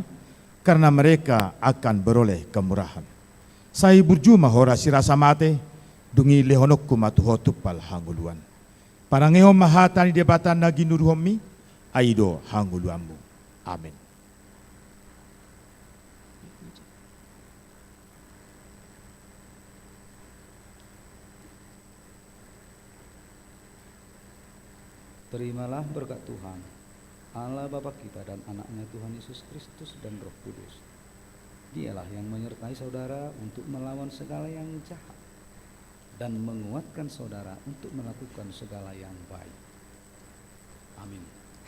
karena mereka akan beroleh kemurahan. Sai burjuma horasi rasa mate, dungi lehonokku matuhotupal hanguluan. Parangehom mahatani debatan nagi nuruhomi, aido hanguluanmu. Amin. Terimalah berkat Tuhan, Allah Bapa kita dan anaknya Tuhan Yesus Kristus dan Roh Kudus. Dialah yang menyertai saudara untuk melawan segala yang jahat dan menguatkan saudara untuk melakukan segala yang baik. Amin.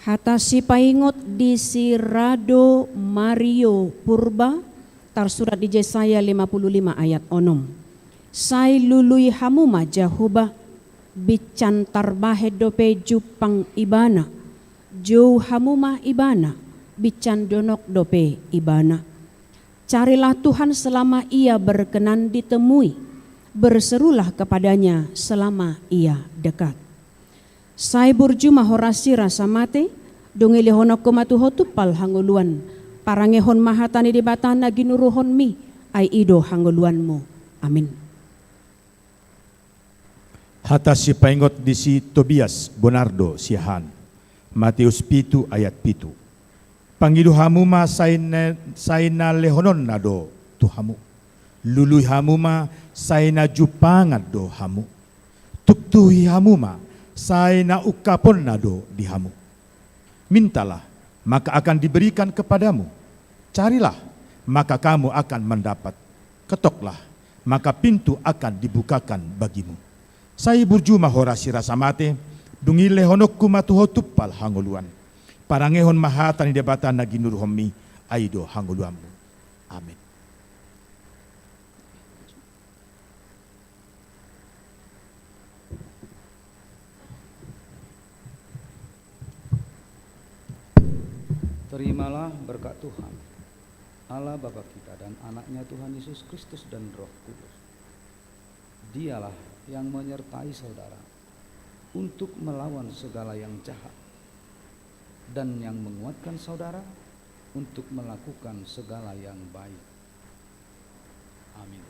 Hatasi paingot di si Rado Mario Purba tarsurat di Yesaya 55 ayat 6. Sai lului hamuma jahuba bican tarbahe dope jupang ibana. Jou hamuma ibana bican donok dope ibana. Carilah Tuhan selama ia berkenan ditemui. Berserulah kepadanya selama ia dekat. Sai burjuma horasi rasa mate. Dongele honoko matu hotupal hanguluan. Parangehon mahatani di batana ginuruhon mi. Ai ido hanguluanmu. Amin. Hata si paingot di si Tobias Bonardo sihan. Matius pitu ayat pitu. Pangidu hamuma saina lehonon nado tuhamu. Lului hamuma saina jupangat do hamu. Tuktuhi hamuma saina ukapon nado dihamu. Mintalah, maka akan diberikan kepadamu. Carilah, maka kamu akan mendapat. Ketoklah, maka pintu akan dibukakan bagimu. Saya burjuma horasi rasa mate, dungile honokku matuho tuppal hanguluan. Parangehon mahatan di debatan nagi nurhomi, aido hanguluanmu. Amin. Terimalah berkat Tuhan, Allah Bapa kita dan anaknya Tuhan Yesus Kristus dan Roh Kudus. Dialah yang menyertai saudara untuk melawan segala yang jahat dan yang menguatkan saudara untuk melakukan segala yang baik. Amin.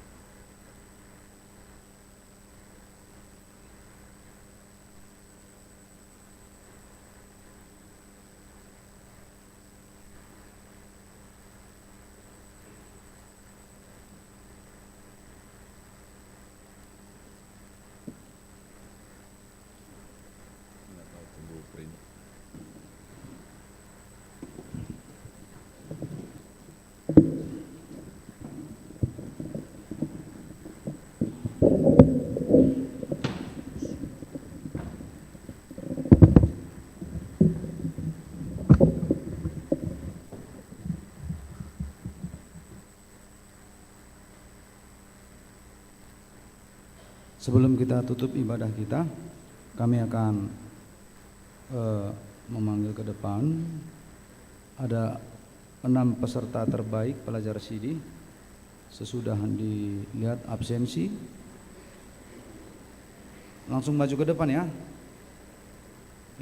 Sebelum kita tutup ibadah kita, kami akan memanggil ke depan. Ada 6 peserta terbaik pelajar CD. Sesudah dilihat absensi, langsung maju ke depan ya.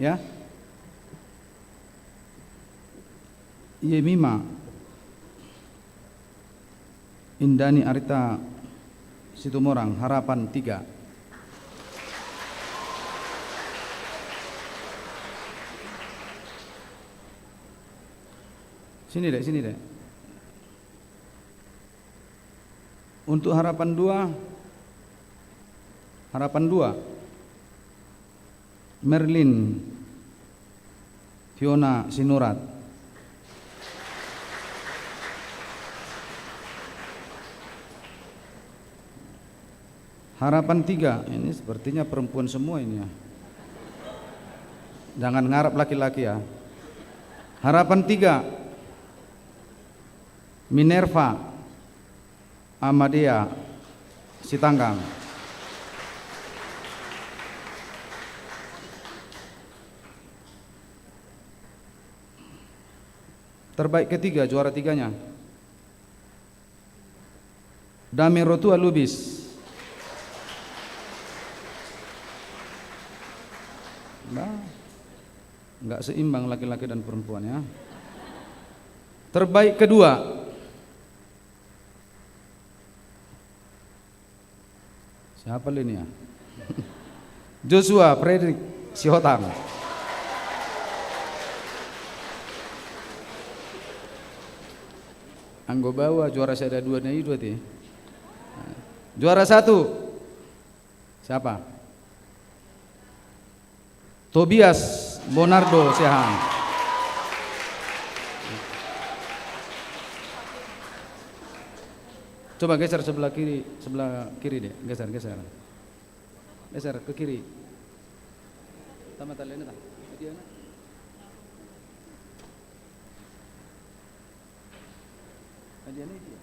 Ya. Yemima Indani Arita Situmorang, harapan 3. Sini dek. Untuk harapan 2, Merlin Fiona Sinurat. Harapan 3, ini sepertinya perempuan semua ini ya. Jangan ngarap laki-laki ya. Harapan 3, Minerva Amadia Sitanggang. Terbaik ketiga, juara 3-nya Dami Rotua Lubis. Enggak seimbang laki-laki dan perempuan ya. Terbaik kedua, siapa ini ya? Joshua Frederick Sihotang. Anggo bawa juara saya ada 2 nih 2 ti. Juara 1 siapa? Tobias Bonardo Sihan. Coba geser sebelah kiri deh, geser ke kiri. Tama talena ta. Adiana dia.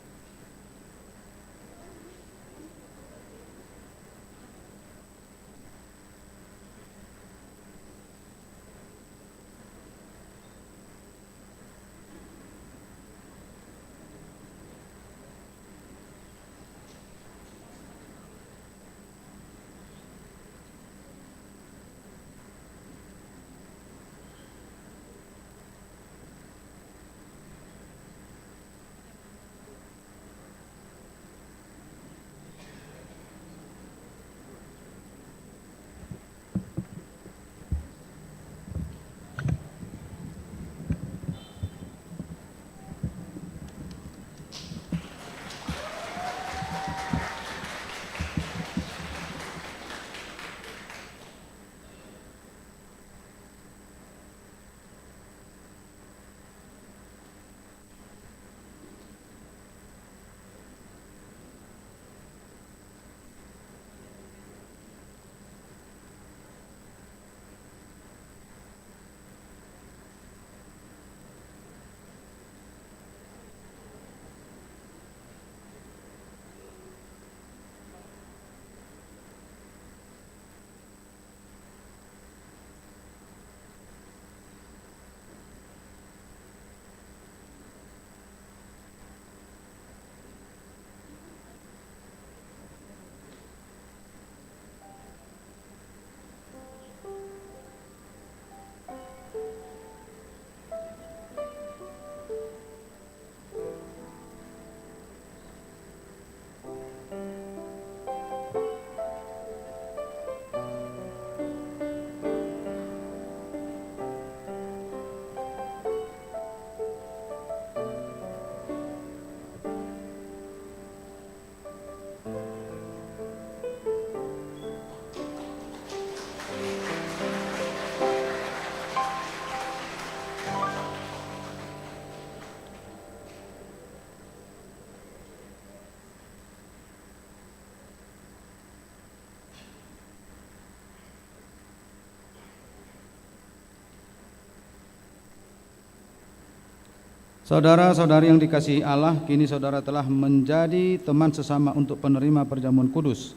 Saudara-saudari yang dikasihi Allah, kini saudara telah menjadi teman sesama untuk penerima perjamuan kudus.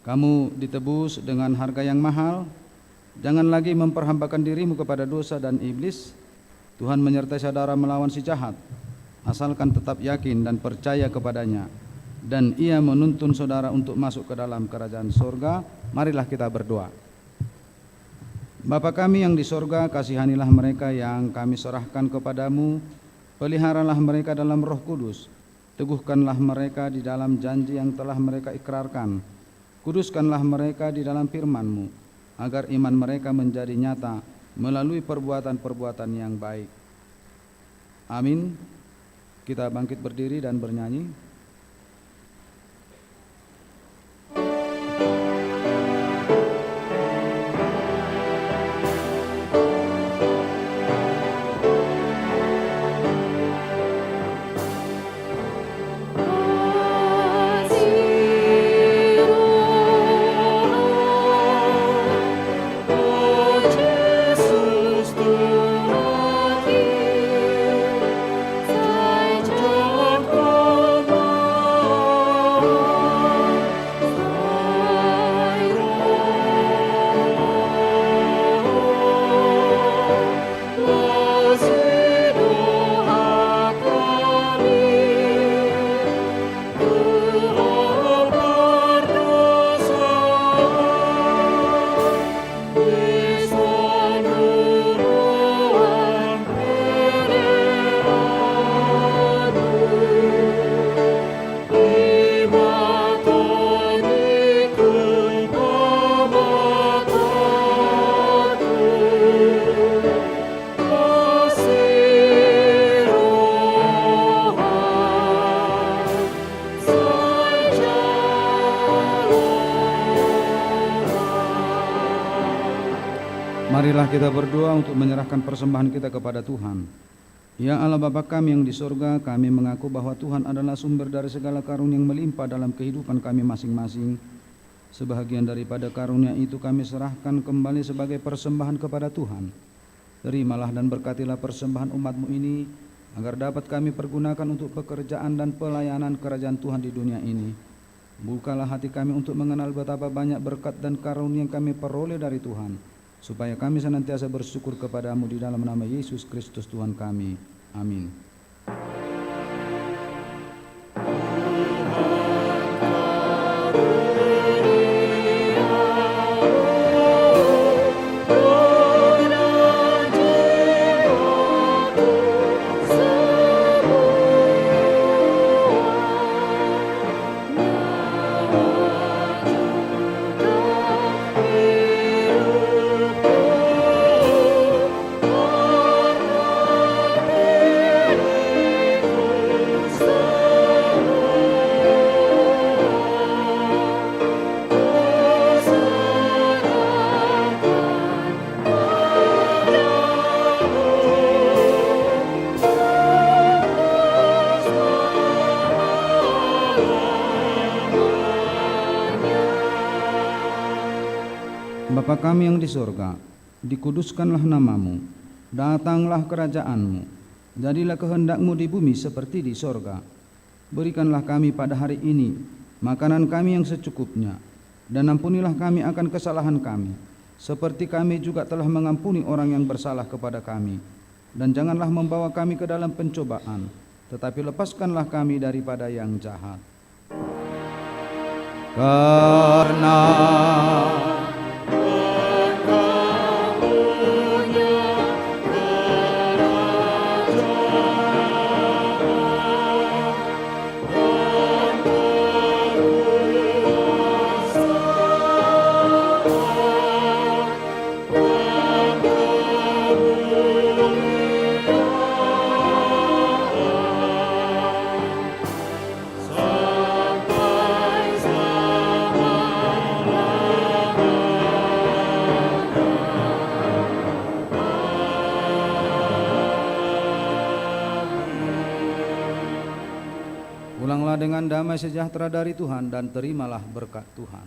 Kamu ditebus dengan harga yang mahal. Jangan lagi memperhambakan dirimu kepada dosa dan iblis. Tuhan menyertai saudara melawan si jahat, asalkan tetap yakin dan percaya kepadanya, dan Ia menuntun saudara untuk masuk ke dalam kerajaan surga. Marilah kita berdoa. Bapa kami yang di sorga, kasihanilah mereka yang kami serahkan kepadamu. Peliharalah mereka dalam Roh Kudus. Teguhkanlah mereka di dalam janji yang telah mereka ikrarkan. Kuduskanlah mereka di dalam firman-Mu, agar iman mereka menjadi nyata melalui perbuatan-perbuatan yang baik. Amin. Kita bangkit berdiri dan bernyanyi. Marilah kita berdoa untuk menyerahkan persembahan kita kepada Tuhan. Ya Allah Bapa kami yang di surga, kami mengaku bahwa Tuhan adalah sumber dari segala karunia yang melimpah dalam kehidupan kami masing-masing. Sebahagian daripada karunia itu kami serahkan kembali sebagai persembahan kepada Tuhan. Terimalah dan berkatilah persembahan umat-Mu ini, agar dapat kami pergunakan untuk pekerjaan dan pelayanan kerajaan Tuhan di dunia ini. Bukalah hati kami untuk mengenal betapa banyak berkat dan karunia yang kami peroleh dari Tuhan, supaya kami senantiasa bersyukur kepada-Mu di dalam nama Yesus Kristus Tuhan kami. Amin. Bapa kami yang di surga, dikuduskanlah nama-Mu, datanglah kerajaan-Mu, jadilah kehendak-Mu di bumi seperti di surga. Berikanlah kami pada hari ini makanan kami yang secukupnya, dan ampunilah kami akan kesalahan kami, seperti kami juga telah mengampuni orang yang bersalah kepada kami. Dan janganlah membawa kami ke dalam pencobaan, tetapi lepaskanlah kami daripada yang jahat. Karena pulanglah dengan damai sejahtera dari Tuhan dan terimalah berkat Tuhan.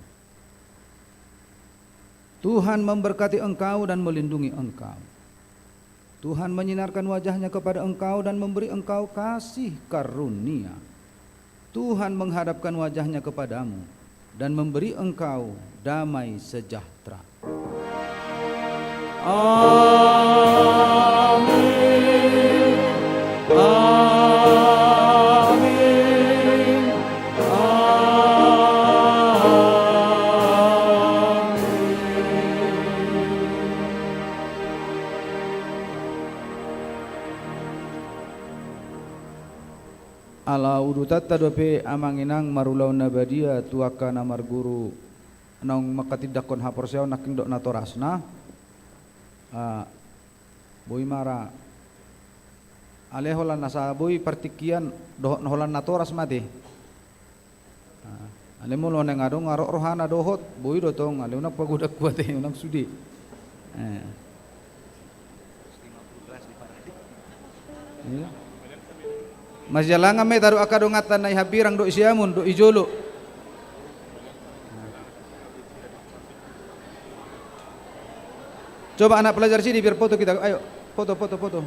Tuhan memberkati engkau dan melindungi engkau. Tuhan menyinarkan wajahnya kepada engkau dan memberi engkau kasih karunia. Tuhan menghadapkan wajahnya kepadamu dan memberi engkau damai sejahtera. Amin. Amin. Ala udutatta dope amanginang marulau nabadia tuaka namar guru nang makatidakon haporseo naking dok natorasna boy mara ale holan nasa boy partikian dohot holan natoras mati ale mo lo nang adong ngaro rohana dohot boy dotong ale unak pagudak kuat unak sudi iya. Mas jalanga me taru akadongatan na ihabirang do isiamun do ijolo. Coba anak pelajar sini biar foto kita. Ayo, foto.